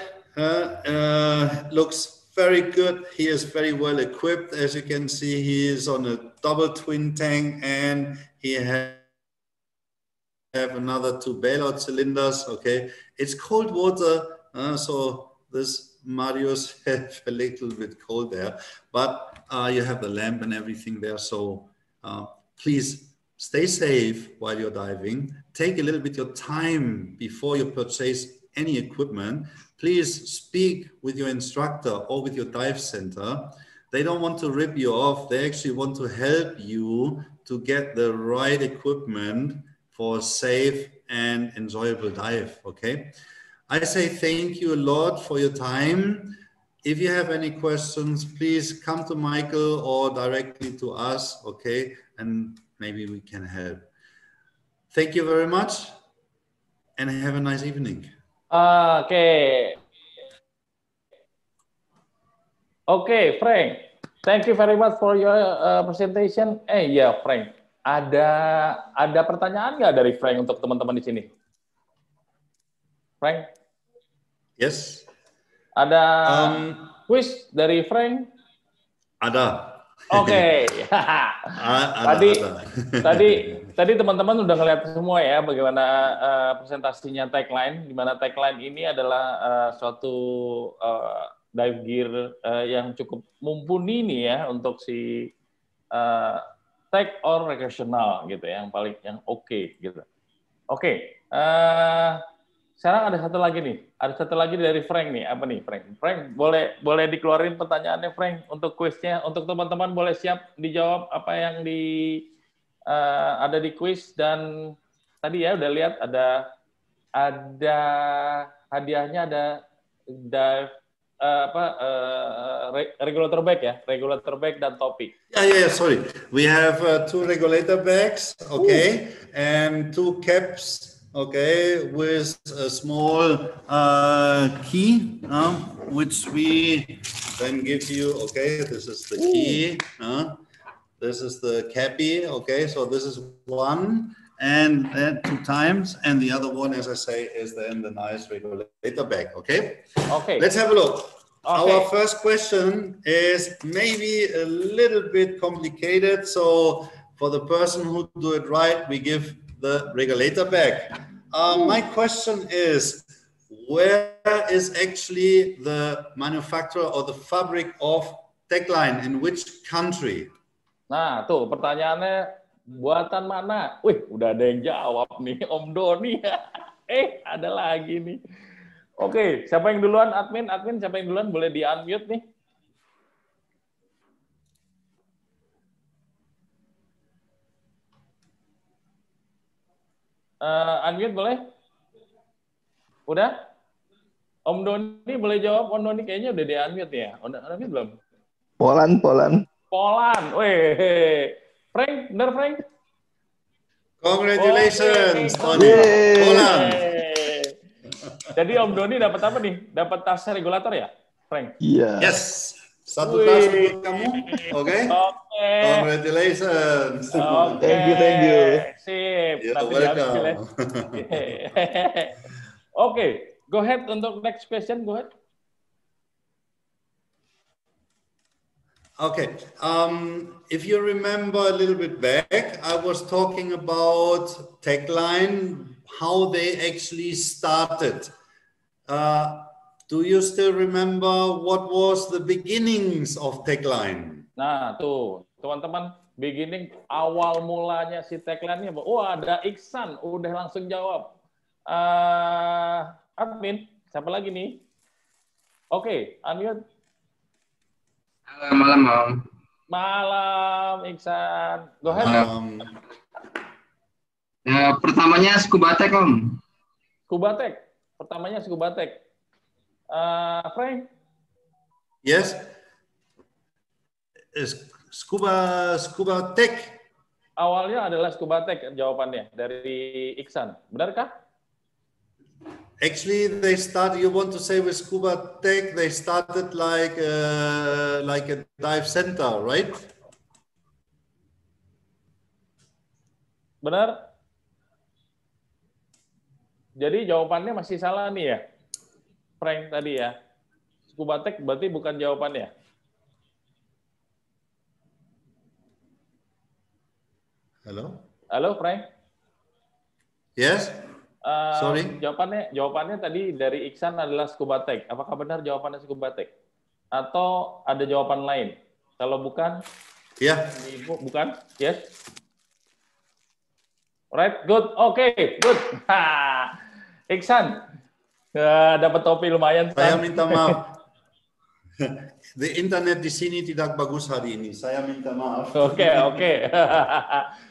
looks very good. He is very well equipped. As you can see, he is on a double twin tank, and he have another 2 bailout cylinders. Okay, it's cold water, so this Marius have a little bit cold there, but you have the lamp and everything there. So please stay safe while you're diving. Take a little bit your time before you purchase any equipment. Please speak with your instructor or with your dive center. They don't want to rip you off. They actually want to help you to get the right equipment for a safe and enjoyable dive, okay? I say thank you a lot for your time. If you have any questions, please come to Michael or directly to us, okay? And maybe we can help. Thank you very much and have a nice evening. Okay, Frank. Thank you very much for your presentation. Frank. Ada pertanyaan nggak dari Frank untuk teman-teman di sini? Frank? Yes. Ada quiz dari Frank? Ada. Oke. Ada. Tadi teman-teman udah ngeliat semua ya bagaimana presentasinya Tagline, di mana Tagline ini adalah suatu dive gear yang cukup mumpuni nih ya untuk si tag or recreational gitu ya, yang oke gitu. Oke. Sekarang ada satu lagi dari Frank nih. Apa nih, Frank? Frank, boleh dikeluarin pertanyaannya, Frank, untuk kuisnya. Untuk teman-teman boleh siap dijawab apa yang ada di kuis. Dan tadi ya udah lihat ada hadiahnya, ada dive regulator bag ya, regulator bag dan topi. Yeah. Sorry, we have 2 regulator bags, okay, and 2 caps. Okay, with a small key, which we then give you. Okay, this is the key. This is the cappy. Okay, so this is one, and then 2 times, and the other one, as I say, is then the nice regulator bag. Okay. Okay. Let's have a look. Okay. Our first question is maybe a little bit complicated. So for the person who do it right, we give the regulator bag. My question is, where is actually the manufacturer or the fabric of Tagline? In which country? Nah, tuh pertanyaannya buatan mana? Wih, udah ada yang jawab nih, Om Doni. Ada lagi nih. Oke, siapa yang duluan? Admin, siapa yang duluan? Boleh di-unmute nih. Unmute boleh? Udah? Om Doni boleh jawab? Om Doni kayaknya udah di-unmute ya? Udah unmute belum? Poland. Weh, Frank, benar Frank? Congratulations, Tony. Poland. Jadi Om Doni dapat apa nih? Dapat tas regulator ya, Frank? Iya. Yes. Satu tas untuk kamu, oke? Oke. Congratulations. Thank you. Sip. You're welcome. Oke, go ahead untuk next question. Go ahead. Okay. If you remember a little bit back, I was talking about Tagline, how they actually started. Do you still remember what was the beginnings of Tagline? Nah, tuh, teman-teman, beginning awal mulanya si Tagline-nya. Ada Iksan, udah langsung jawab. Admin, siapa lagi nih? Oke, unmute. Halo, malam, Om. Malam, Iksan. Go ahead. Pertamanya Scuba Tech, Om. Scuba Tech. Pertamanya Scuba Tech. Frank? Yes. Scuba Tech. Awalnya adalah Scuba Tech jawabannya dari Iksan. Benarkah? Actually, they started. You want to say with Scuba Tech, they started like a dive center, right? Benar. Jadi jawabannya masih salah nih ya, Frank tadi ya. Scuba Tech berarti bukan jawabannya. Halo, Frank. Yes. Sorry. Jawabannya tadi dari Iksan adalah Scuba Tech. Apakah benar jawabannya Scuba Tech? Atau ada jawaban lain? Kalau bukan, ya. Ibu bukan? Yes. Right, good. Oke, good. Iksan, dapat topi lumayan. Saya minta maaf. The internet di sini tidak bagus hari ini. Saya minta maaf. Oke.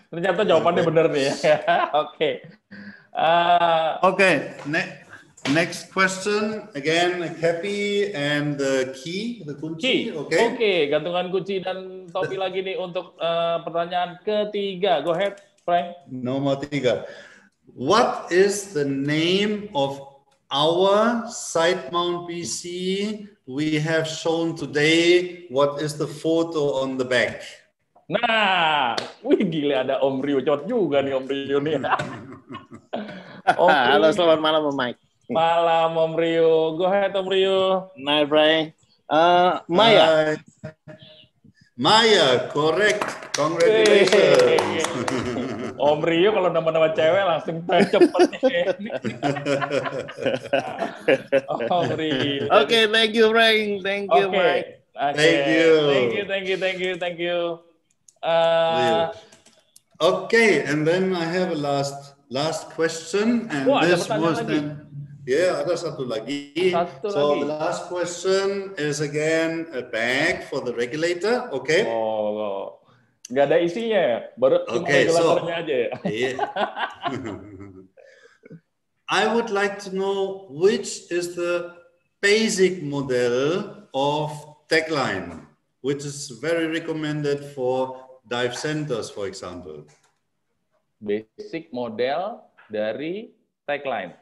Ternyata jawabannya benar nih ya. Oke. Next question. Again, a cappy and the key, the kunci. Oke, gantungan kunci dan topi lagi nih untuk pertanyaan ketiga. Go ahead, Frank. Nomor 3. What is the name of our side mount PC we have shown today? What is the photo on the back? Nah, wih gila ada Om Rio, cocok juga nih Om Rio nih. Halo, selamat malam Om Mike. Malam Om Rio, go ahead Om Rio. Night, Frank. Maya. Maya, correct. Congratulations. Om Rio kalau nama-nama cewek langsung cepet nih. Om Rio. Oke, thank you Frank. Thank you Mike. Thank you. Thank you. Okay, and then I have a last question, and this was then. Yeah, ada satu lagi. The last question is again a bag for the regulator. Okay. Oh, nggak ada isinya ya, baru cuma regulatornya aja ya. Yeah. I would like to know which is the basic model of Techline, which is very recommended for dive centers, for example. Basic model dari Techline.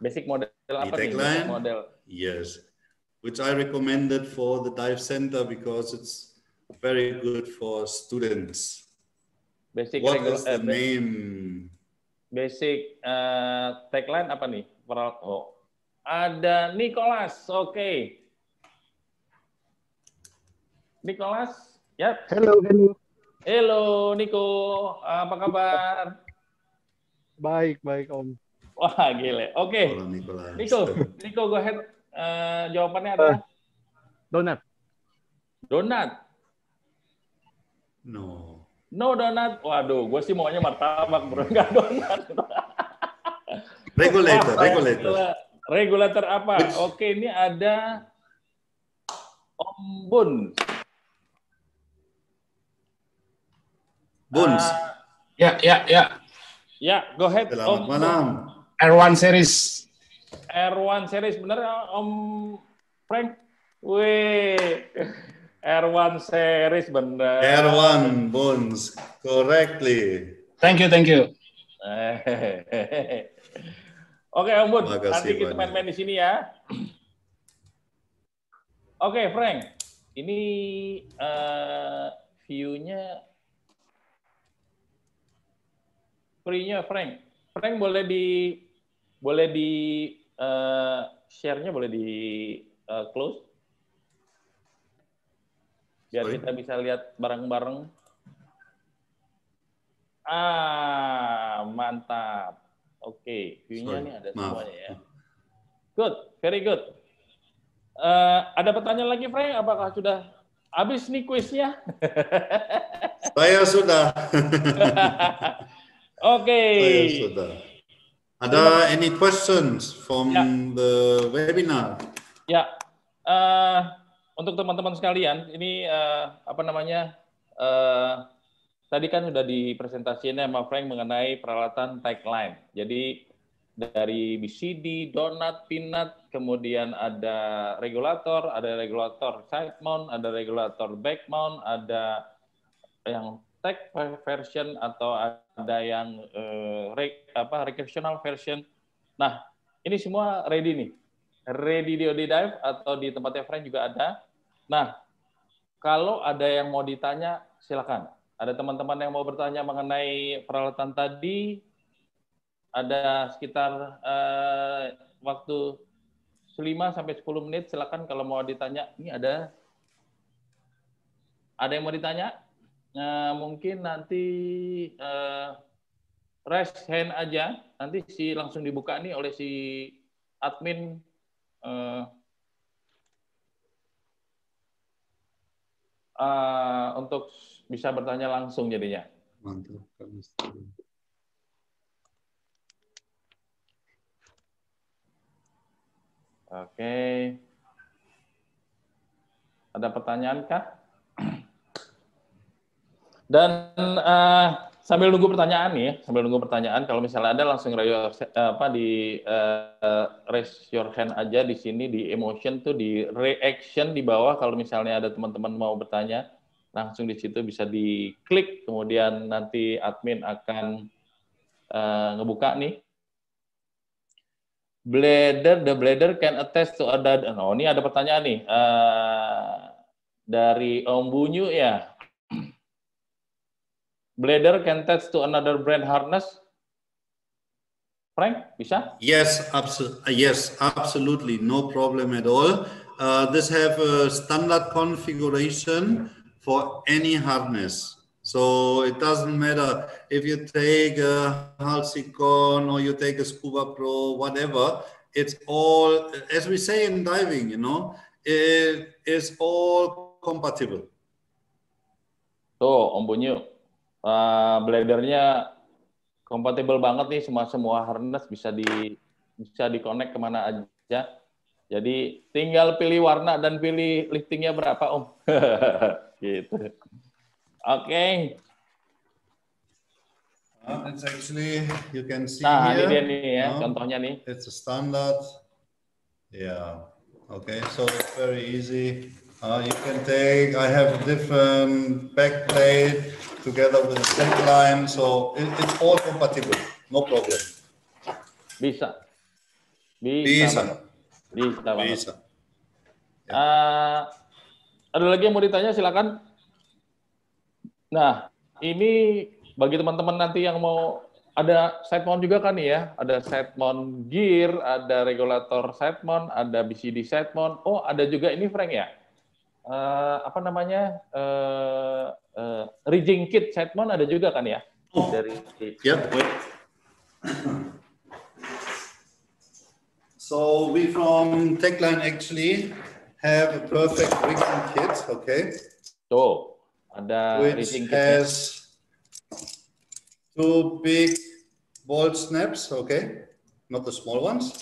Basic model apa nih? Basic model. Yes, which I recommended for the dive center because it's very good for students. Basic what is the name? Basic Techline apa nih? Oh, ada Nicholas. Oke. Nicholas, ya. Hello. Hello, Nico. Apa kabar? Baik, Om. Wah, gile. Oke. Nico, go ahead. Jawabannya adalah donat. No donat. Waduh, gue sih maunya martabak, bro. Nggak donat. Regulator apa? Oke, ini ada Om Bun. Buns. Ya, go ahead. Selamat malam. R1 series. R1 series, bener Om Frank? Wih, R1 series bener. R1 Buns, correctly. Thank you. Oke, Om Bun, nanti kita main-main di sini ya. Oke, Frank, ini view-nya free-nya Frank. Frank boleh di share-nya boleh di close biar kita bisa lihat bareng-bareng. Mantap. Oke, view-nya nih ada semuanya ya. Good, very good. Ada pertanyaan lagi Frank? Apakah sudah habis nih kuisnya? Saya sudah. Oke. Ada any questions from the webinar? Ya, untuk teman-teman sekalian, ini tadi kan sudah dipresentasikan sama Frank mengenai peralatan Techline. Jadi dari BCD, donut, peanut, kemudian ada regulator side mount, ada regulator back mount, ada yang tech version atau ada yang recreational version. Nah, ini semua ready nih. Ready di ODDive atau di tempatnya Frank juga ada. Nah, kalau ada yang mau ditanya, silakan. Ada teman-teman yang mau bertanya mengenai peralatan tadi, ada sekitar waktu 5-10 menit, silakan kalau mau ditanya. Ini ada yang mau ditanya? Mungkin nanti raise hand aja, nanti langsung dibuka nih oleh si admin. Untuk bisa bertanya langsung jadinya. Mantap. Oke. Ada pertanyaan kah? Dan sambil nunggu pertanyaan nih, kalau misalnya ada langsung raise your hand aja di sini di emotion tuh di reaction di bawah kalau misalnya ada teman-teman mau bertanya, langsung di situ bisa diklik, kemudian nanti admin akan ngebuka nih. The bladder can attach to other. Oh, ini ada pertanyaan nih dari Om Bunyu ya. Bladder can attach to another brand harness. Frank, bisa? Yes, absolutely, no problem at all. This have a standard configuration for any harness. So it doesn't matter if you take a Halcyon or you take a Scuba Pro, whatever. It's all, as we say in diving, it is all compatible. Tuh, Om Bunyu, bladernya kompatibel banget nih, semua harness bisa di-connect kemana aja. Jadi tinggal pilih warna dan pilih liftingnya berapa, Om. Gitu. Oke. It's actually, you can see nah, here. Ini dia nih ya, contohnya nih. It's a standard. Yeah. Okay, so it's very easy. You can take, I have a different back plate together with a tech line, so it's all compatible, no problem. Bisa. Ada lagi yang mau ditanya, silakan. Nah, ini bagi teman-teman nanti yang mau, ada side mount juga kan ya, ada side mount gear, ada regulator side mount, ada BCD side mount. Oh, ada juga ini Frank ya, apa namanya, rigging kit side mount ada juga kan ya? Dari Yep. So we from Techline actually have a perfect rigging kit, okay? Tuh, ada which has 2 big bolt snaps, okay? Not the small ones.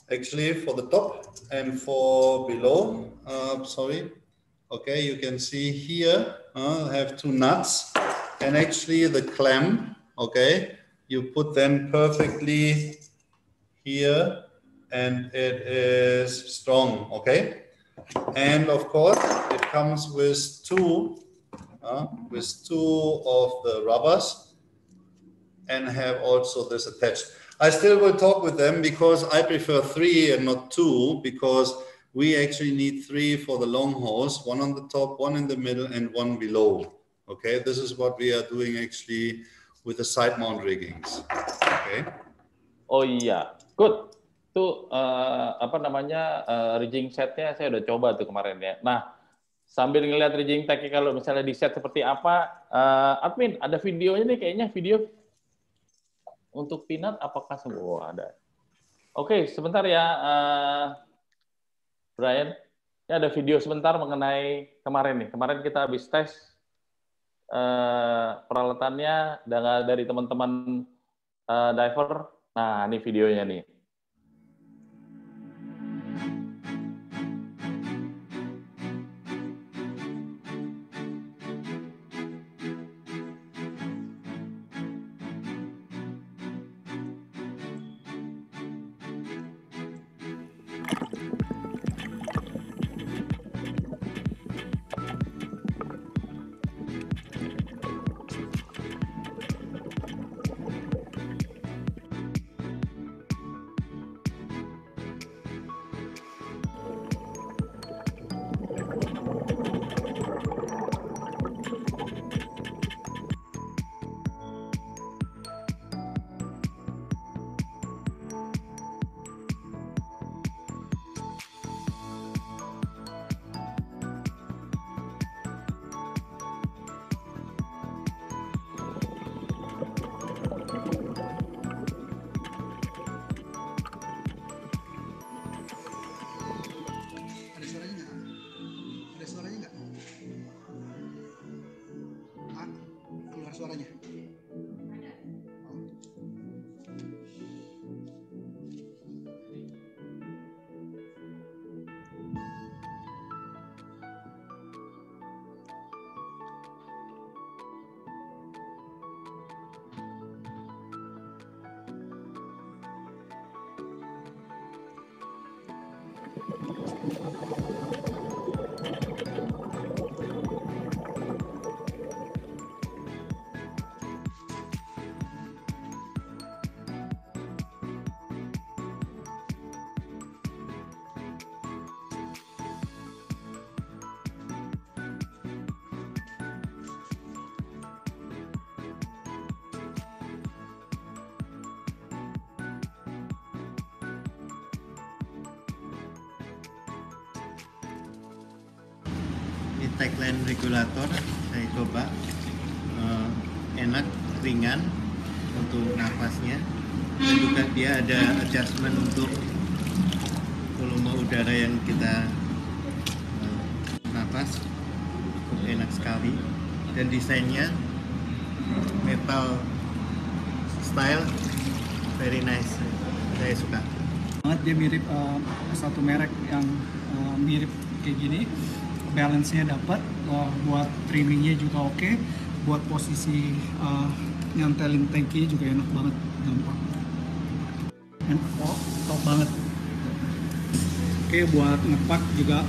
Actually, for the top and for below, sorry. Okay, you can see here, have 2 nuts, and actually the clamp, okay? You put them perfectly here, and it is strong, okay? And of course, it comes with two of the rubbers, and have also this attached. I still will talk with them because I prefer 3 and not 2, because we actually need 3 for the long hose, 1 on the top, 1 in the middle, and 1 below. Okay, this is what we are doing actually with the side mount riggings. Okay. Oh iya, good. Itu apa namanya, rigging setnya saya udah coba tuh kemarin ya. Nah, sambil ngeliat rigging tag-nya kalau misalnya di set seperti apa, admin ada videonya nih, kayaknya video untuk Pinat apakah semua ada? Oke, sebentar ya, Brian. Ini ada video sebentar mengenai kemarin nih. Kemarin kita habis tes peralatannya dari teman-teman diver. Nah, ini videonya nih. Suaranya. tagline regulator saya coba enak, ringan untuk nafasnya, dan juga dia ada adjustment untuk volume udara yang kita nafas, enak sekali, dan desainnya metal style, very nice, saya suka banget. Dia mirip satu merek yang mirip kayak gini, balance-nya dapat, buat trimmingnya juga oke, buat posisi nyantelin tanki juga enak banget, gampang, enak, top banget. Oke, buat ngepak juga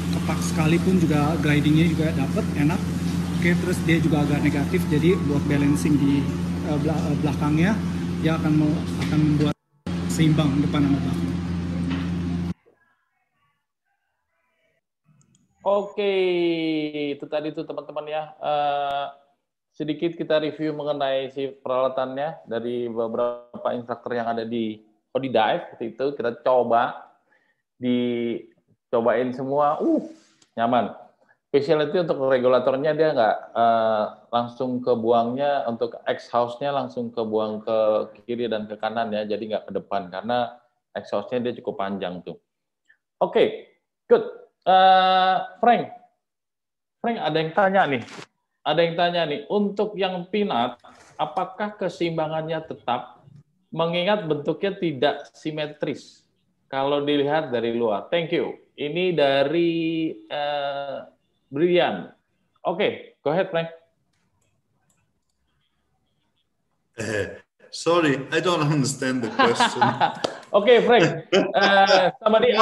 kepak sekalipun juga glidingnya juga dapat, enak. Oke, terus dia juga agak negatif, jadi buat balancing di belakangnya dia akan membuat seimbang depan sama belakang. Oke, itu tadi tuh teman-teman ya. Sedikit kita review mengenai si peralatannya dari beberapa instruktur yang ada di Dive. Seperti itu kita dicobain semua, nyaman. Specialty untuk regulatornya dia nggak langsung ke buangnya, untuk exhaust-nya langsung ke buang ke kiri dan ke kanan ya, jadi nggak ke depan karena exhaust-nya dia cukup panjang tuh. Oke, good. Frank ada yang tanya nih, untuk yang peanut, apakah keseimbangannya tetap, mengingat bentuknya tidak simetris kalau dilihat dari luar? Thank you. Ini dari Brian. Oke, go ahead, Frank. Sorry, I don't understand the question. Okay, Frank. Somebody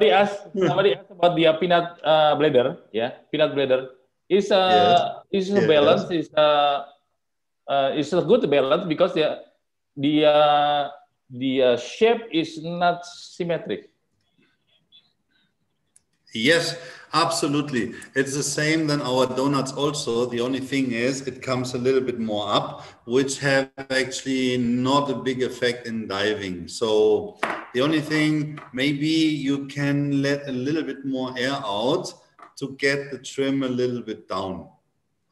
asked about the peanut bladder. Yeah, peanut bladder is a balance. Is a good balance because the shape is not symmetric. Yes, absolutely. It's the same than our donuts also. The only thing is it comes a little bit more up, which have actually not a big effect in diving. So the only thing, maybe you can let a little bit more air out to get the trim a little bit down.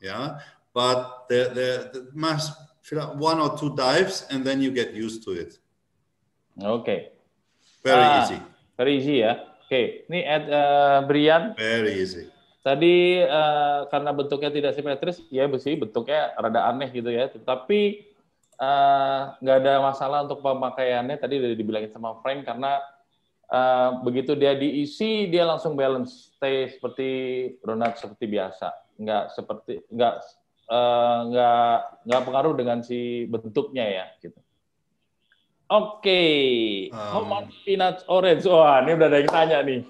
Yeah, but there must fill up 1 or 2 dives and then you get used to it. Okay. Very easy. Very easy ya. Oke, ini Brian. Very easy. Tadi karena bentuknya tidak simetris, ya besi bentuknya rada aneh gitu ya. Tapi nggak ada masalah untuk pemakaiannya. Tadi udah dibilangin sama Frank karena begitu dia diisi dia langsung balance, stay seperti donat seperti biasa. Nggak pengaruh dengan si bentuknya ya gitu. Oke, how much peanuts orange? Wah, ini udah ada yang tanya nih.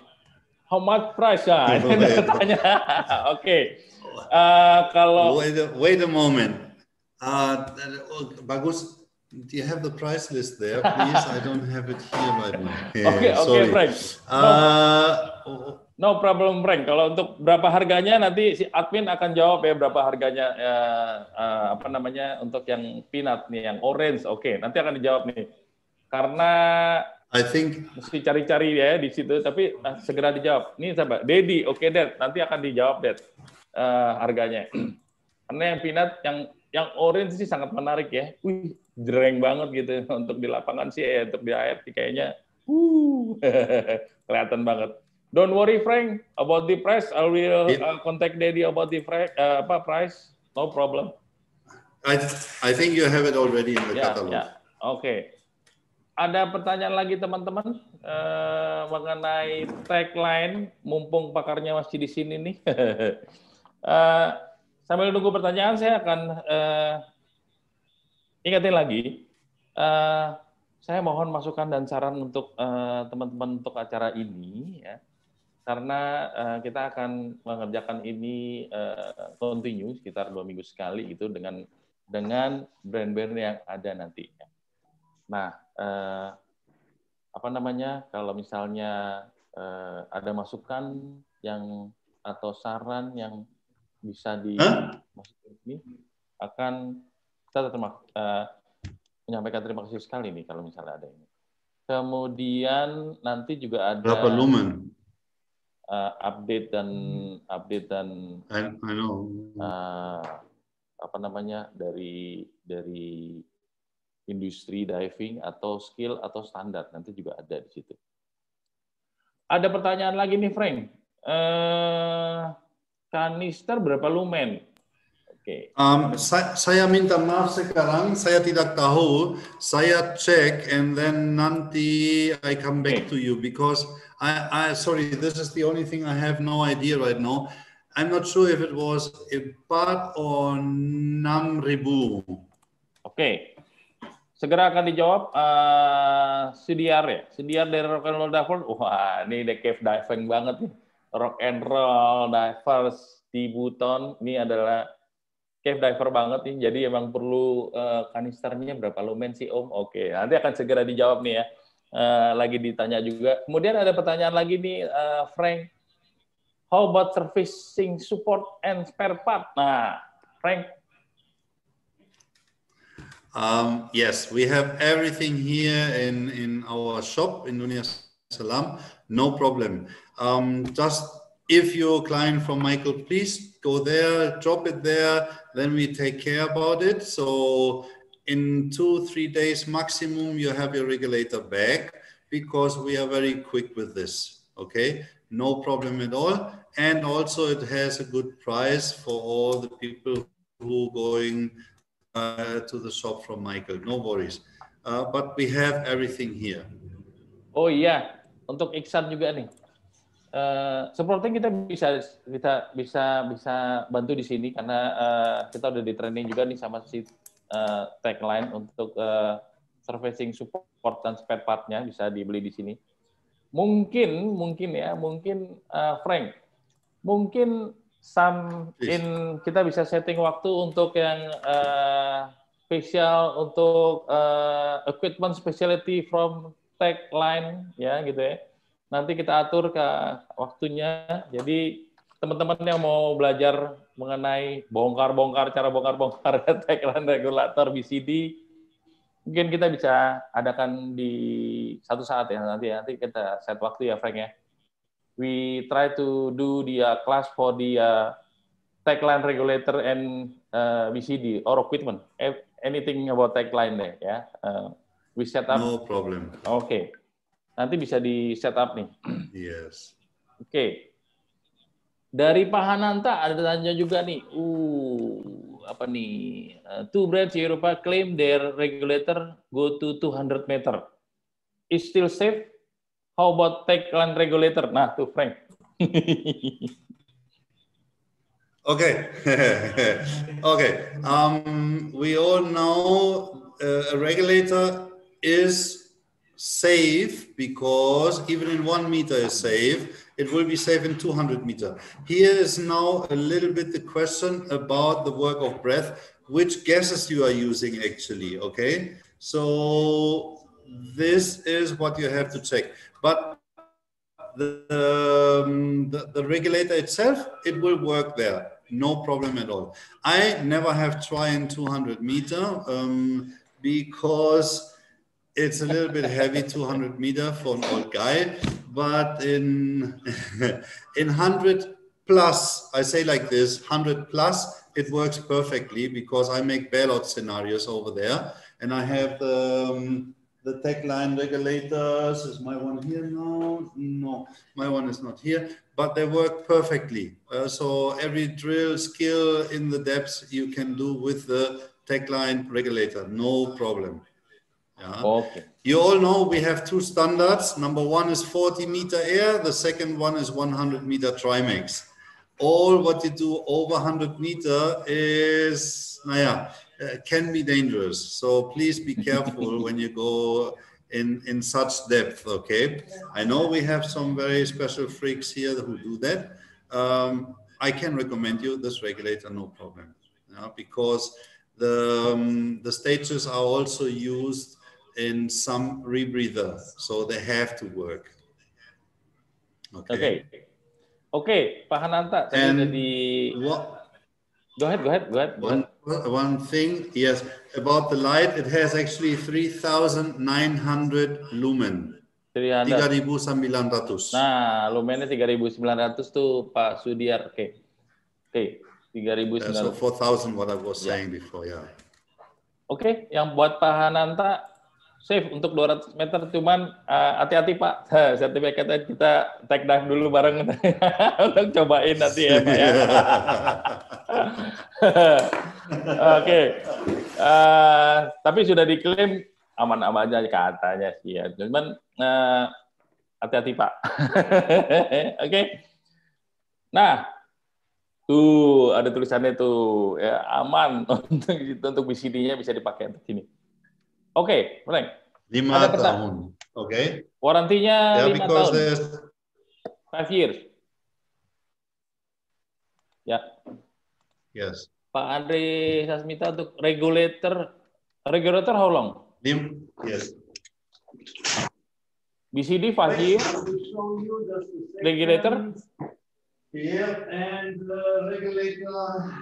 How much price? Ini udah tanya. Oke. Kalau wait a moment. Bagus, do you have the price list there, please? I don't have it here right now. Okay, Frank. No problem, Frank. Kalau untuk berapa harganya nanti si admin akan jawab ya berapa harganya untuk yang peanut nih, yang orange. Oke, nanti akan dijawab nih. Karena I think mesti cari-cari ya di situ, tapi segera dijawab. Nih sahabat, Dedi, oke Dad, nanti akan dijawab Dad harganya. Karena yang peanut, yang orange sih sangat menarik ya. Wih, jereng banget gitu untuk di lapangan sih ya, untuk di air sih kayaknya kelihatan banget. Don't worry Frank about the price. I will contact Dedi about the price. No problem. I think you have it already in the catalog. Yeah. Oke. Ada pertanyaan lagi teman-teman mengenai tagline, mumpung pakarnya masih di sini nih. Sambil nunggu pertanyaan, saya akan ingatin lagi. Saya mohon masukan dan saran untuk teman-teman untuk acara ini, ya, karena kita akan mengerjakan ini continue sekitar 2 minggu sekali itu dengan brand-brand yang ada nanti. Nah, kalau misalnya ada masukan yang atau saran yang bisa dimasukin ini, akan kita menyampaikan terima kasih sekali nih kalau misalnya ada ini. Kemudian nanti juga ada berapa lumen? update dan I know. Apa namanya dari industri diving atau skill atau standar nanti juga ada di situ. Ada pertanyaan lagi nih, Frank. Kanister berapa lumen? Oke. Saya minta maaf sekarang, saya tidak tahu. Saya cek and then nanti I come back to you because I sorry, this is the only thing I have no idea right now. I'm not sure if it was a part or 6.000. Oke. Segera akan dijawab Sudiar ya. Sudiar dari Rock and Roll Divers. Wah, ini the cave diving banget nih. Rock and Roll Divers di Buton. Ini adalah cave diver banget nih. Jadi emang perlu kanisternya berapa lumen sih Om? Oke, nanti akan segera dijawab nih ya. Lagi ditanya juga. Kemudian ada pertanyaan lagi nih, Frank. How about servicing support and spare part? Nah, Frank. Yes, we have everything here in our shop in Dunia Salam. No problem. Just if you're a client from Michael, please go there, drop it there. Then we take care about it. So in 2-3 days maximum, you have your regulator back because we are very quick with this. Okay, no problem at all. And also it has a good price for all the people who are going to the shop from Michael. No worries. But we have everything here. Oh iya, untuk Iksan juga nih. Supporting kita bisa bantu di sini karena kita udah di training juga nih sama si Tagline untuk servicing support dan spare part-nya bisa dibeli di sini. Mungkin Frank, mungkin kita bisa setting waktu untuk yang spesial untuk equipment specialty from Tagline ya gitu ya. Nanti kita atur ke waktunya. Jadi teman-teman yang mau belajar mengenai cara bongkar Tagline regulator BCD, mungkin kita bisa adakan di satu saat ya nanti kita set waktu ya Frank ya. We try to do the class for the Tagline regulator and BCD or equipment. Anything about Tagline deh ya. We set up. No problem. Oke. Nanti bisa di set up nih. Yes. Oke. Dari Pak Hananta ada tanya juga nih. Apa nih? Two brands Europa claim their regulator go to 200 meter. Is still safe? How about Tagline regulator? Nah, tuh Frank. Okay. Okay. We all know a regulator is safe because even in 1 meter is safe. It will be safe in 200 meter. Here is now a little bit the question about the work of breath, which gases you are using actually. Okay. So this is what you have to check. But the regulator itself, it will work there. No problem at all. I never have tried in 200 meter because it's a little bit heavy, 200 meter for an old guy. But in 100 plus, I say like this, 100 plus, it works perfectly because I make bailout scenarios over there. And I have the Tagline regulators. Is my one here now? No, my one is not here, but they work perfectly. So every drill skill in the depths you can do with the Tagline regulator, no problem. Yeah. Okay. You all know we have two standards. Number one is 40 meter air. The second one is 100 meter Trimax. All what you do over 100 meter is, can be dangerous. So please be careful when you go in such depth, okay? I know we have some very special freaks here who do that. I can recommend you this regulator, no problem. Because the stages are also used in some rebreather, so they have to work. Okay. Okay, Pak Hananta. And Go ahead. One thing, yes, about the light, it has actually 3,900 lumen. 3.900. Nah, lumennya 3.900 tuh Pak Sudiar. Oke. 3.900. So 4,000 what I was saying before, ya. Oke, yang buat Pak Hananta safe untuk 200 meter, cuman hati-hati Pak, sertifikatnya kita take dive dulu bareng untuk cobain nanti ya Pak ya. Oke, tapi sudah diklaim aman-aman aja katanya sih ya, cuman hati-hati Pak. Oke, nah tuh ada tulisannya tuh ya, aman untuk BCD-nya bisa dipakai untuk ini. Oke, Frank. 5 tahun. Oke. Warantinya 5 tahun. 5 years. Ya. Yes. Pak Andre Sasmita untuk regulator how long? Yes. BCD 5 years. Regulator? Yeah, and the regulator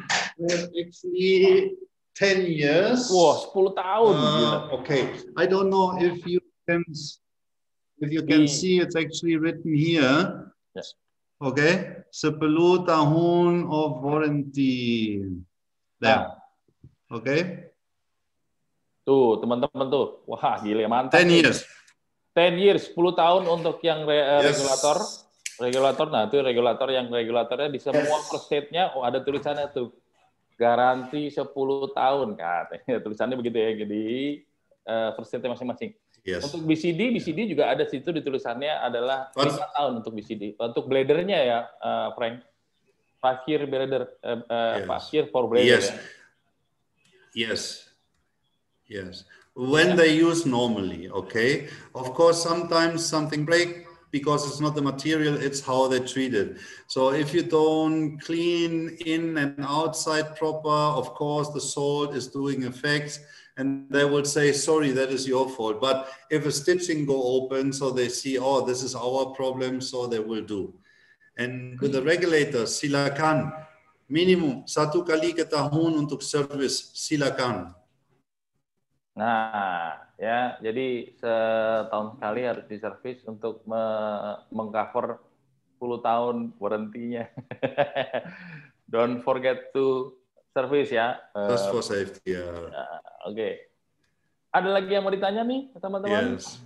actually 10 years. Wah, 10 tahun. Okay, I don't know if you can see it's actually written here. Yes. Okay, 10 tahun of warranty. There. Okay. Tuh, teman-teman tuh. Wah, gila mantap. 10 years. 10 years, 10 tahun untuk yang regulator. Regulator, nah itu regulatornya di semua first state-nya ada tulisannya tuh. Garansi 10 tahun katanya. Tulisannya begitu ya, jadi first state masing-masing. Yes. Untuk BCD juga ada situ di tulisannya adalah 5 tahun untuk BCD. Untuk bladernya ya, Frank. 5 year blader, 5 year for blader. Yes. Ya. Yes. Yes. When they use normally, okay. Of course, sometimes something breaks. Because it's not the material, it's how they treat it. So if you don't clean in and outside proper, of course, the salt is doing effects and they will say, sorry, that is your fault. But if a stitching go open, so they see, oh, this is our problem, so they will do. And with the regulator, silakan, minimum 1 kali ke tahun untuk service, silakan. Nah, ya, jadi setahun sekali harus diservis untuk mengcover 10 tahun warranty-nya. Don't forget to service ya. Just for safety, ya. Oke. Ada lagi yang mau ditanya nih, teman-teman? Yes.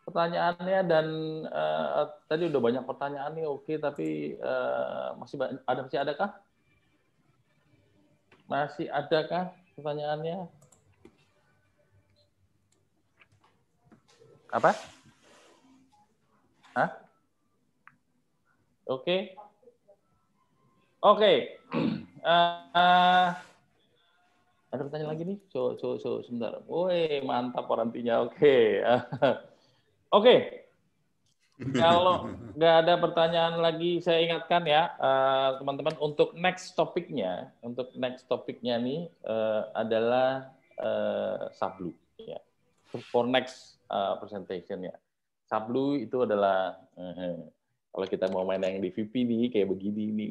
Pertanyaannya dan tadi udah banyak pertanyaan nih, oke, tapi masih adakah? Masih adakah pertanyaannya? Apa? Hah? Oke. Oke. Ada pertanyaan lagi nih? Sebentar. Woi, mantap warantinya. Oke. Oke. Kalau nggak ada pertanyaan lagi, saya ingatkan ya, teman-teman, untuk next topiknya nih adalah Sablu. Ya. For next presentation ya. Sablu itu adalah kalau kita mau main yang di VP nih kayak begini nih,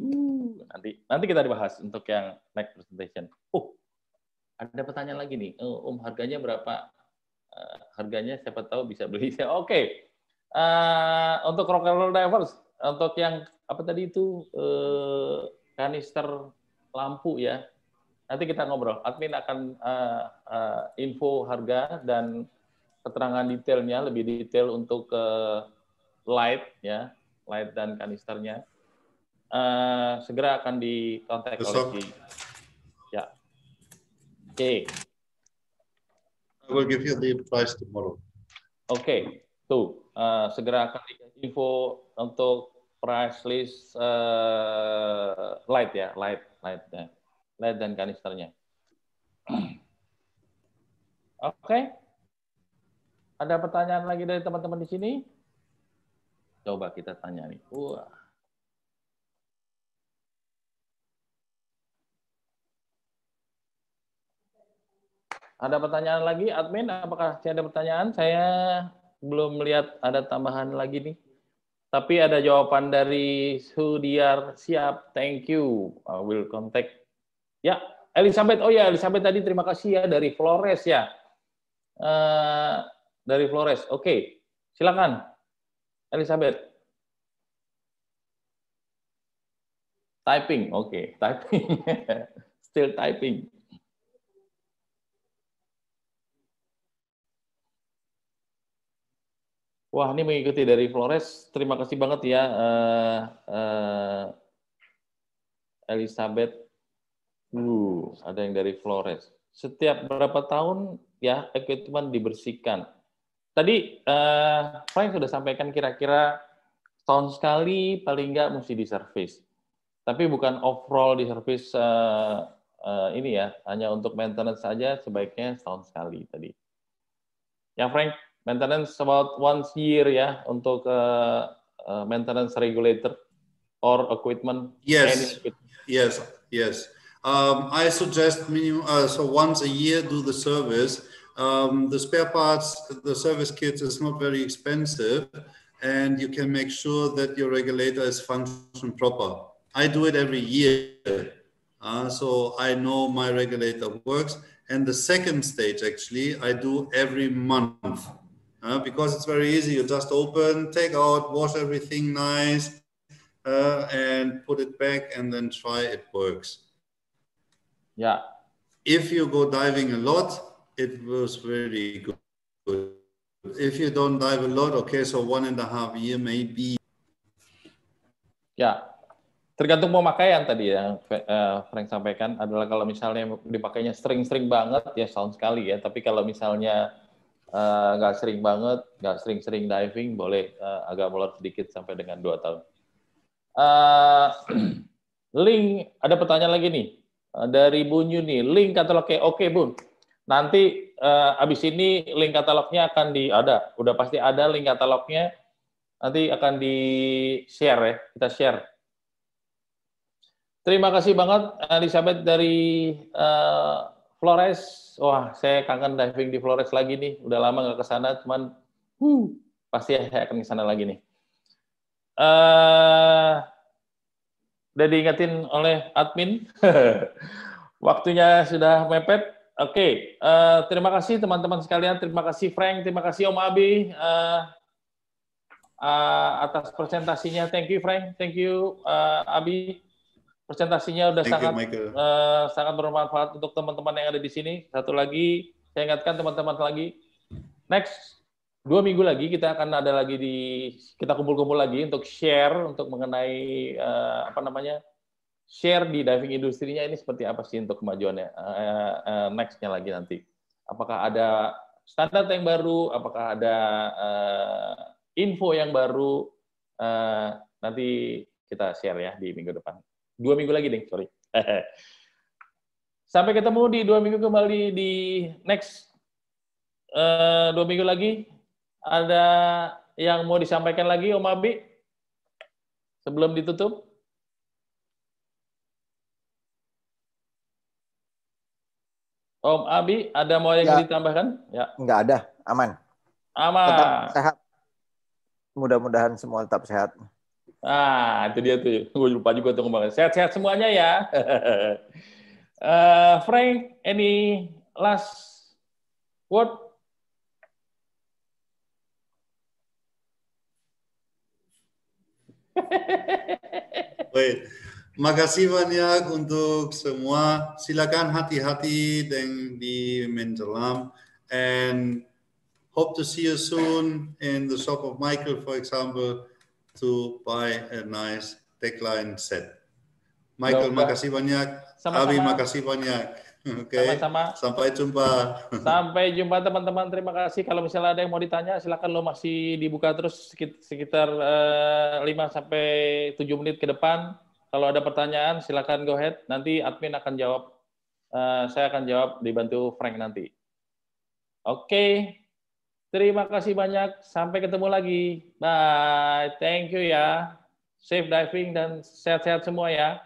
nanti kita dibahas untuk yang next presentation. Ada pertanyaan lagi nih, harganya berapa? Harganya siapa tahu bisa beli. Oke. Untuk Rocker Divers, untuk yang apa tadi itu kanister lampu ya. Nanti kita ngobrol. Admin akan info harga dan keterangan detailnya, lebih detail untuk light ya, light dan kanisternya. Segera akan dikontak oleh ya. Oke. I will give you the price tomorrow. Oke, tuh segera akan dikasih info untuk price list light ya, light dan kanisternya. Oke. Ada pertanyaan lagi dari teman-teman di sini? Coba kita tanya nih. Wah. Ada pertanyaan lagi, admin? Apakah ada pertanyaan? Saya belum melihat ada tambahan lagi nih. Tapi ada jawaban dari Sudiar, siap, thank you. I will contact. Ya, Elizabeth. Oh ya, Elizabeth tadi terima kasih ya dari Flores ya. Dari Flores. Oke. Silakan, Elizabeth. Typing, oke, typing. Still typing. Wah, ini mengikuti dari Flores. Terima kasih banget ya, Elizabeth. Ada yang dari Flores. Setiap berapa tahun ya equipment dibersihkan? Tadi Frank sudah sampaikan kira-kira tahun sekali paling nggak mesti diservis. Tapi bukan overall diservis ini ya, hanya untuk maintenance saja sebaiknya setahun sekali tadi. Ya Frank, maintenance about once year ya untuk maintenance regulator or equipment. Yes, yes, yes. I suggest minimum, so once a year do the service. The spare parts, the service kits is not very expensive, and you can make sure that your regulator is function proper. I do it every year, so I know my regulator works. And the second stage, actually, I do every month because it's very easy. You just open, take out, wash everything nice, and put it back, and then try it works. Yeah. If you go diving a lot, it was really good. If you don't dive a lot, okay, so 1.5 years maybe. Ya, tergantung pemakaian tadi ya, Frank sampaikan adalah kalau misalnya dipakainya sering-sering banget ya setahun sekali ya, tapi kalau misalnya nggak sering banget, nggak sering-sering diving, boleh agak molor sedikit sampai dengan 2 tahun. Link, ada pertanyaan lagi nih dari Bun Yuni, link katalognya oke Bun. Nanti abis ini link katalognya akan udah pasti ada link katalognya, nanti akan di-share ya, kita share. Terima kasih banget Elizabeth dari Flores. Wah, saya kangen diving di Flores lagi nih, udah lama nggak ke sana, cuman pasti saya akan ke sana lagi nih. Udah diingetin oleh admin, waktunya sudah mepet. Oke, terima kasih teman-teman sekalian, terima kasih Frank, terima kasih Om Abi atas presentasinya. Thank you Frank, thank you Abi. Presentasinya udah sangat bermanfaat untuk teman-teman yang ada di sini. Satu lagi, saya ingatkan teman-teman lagi, next 2 minggu lagi kita akan ada lagi kita kumpul-kumpul lagi untuk share untuk mengenai share di diving industrinya ini seperti apa sih untuk kemajuannya next-nya lagi nanti. Apakah ada standar yang baru, apakah ada info yang baru, nanti kita share ya di minggu depan. 2 minggu lagi deh, sorry. Sampai ketemu di 2 minggu kembali di next 2 minggu lagi. Ada yang mau disampaikan lagi Om Abi sebelum ditutup? Om Abi, ada mau yang ditambahkan? Ya. Enggak ada, aman. Aman. Tetap sehat. Mudah-mudahan semua tetap sehat. Itu dia tuh. Gue lupa juga tuh ngomongnya. Sehat-sehat semuanya ya. Frank, any last word? Baik. Makasih banyak untuk semua. Silakan hati-hati di menjelang. And hope to see you soon in the shop of Michael, for example, to buy a nice Techline set. Michael, makasih banyak. Abi, makasih banyak. Oke. Sama-sama. Sampai jumpa. Sampai jumpa teman-teman. Terima kasih. Kalau misalnya ada yang mau ditanya, silakan lo masih dibuka terus sekitar 5 sampai 7 menit ke depan. Kalau ada pertanyaan, silakan go ahead. Nanti admin akan jawab. Saya akan jawab dibantu Frank nanti. Oke. Terima kasih banyak. Sampai ketemu lagi. Bye. Thank you ya. Safe diving dan sehat-sehat semua ya.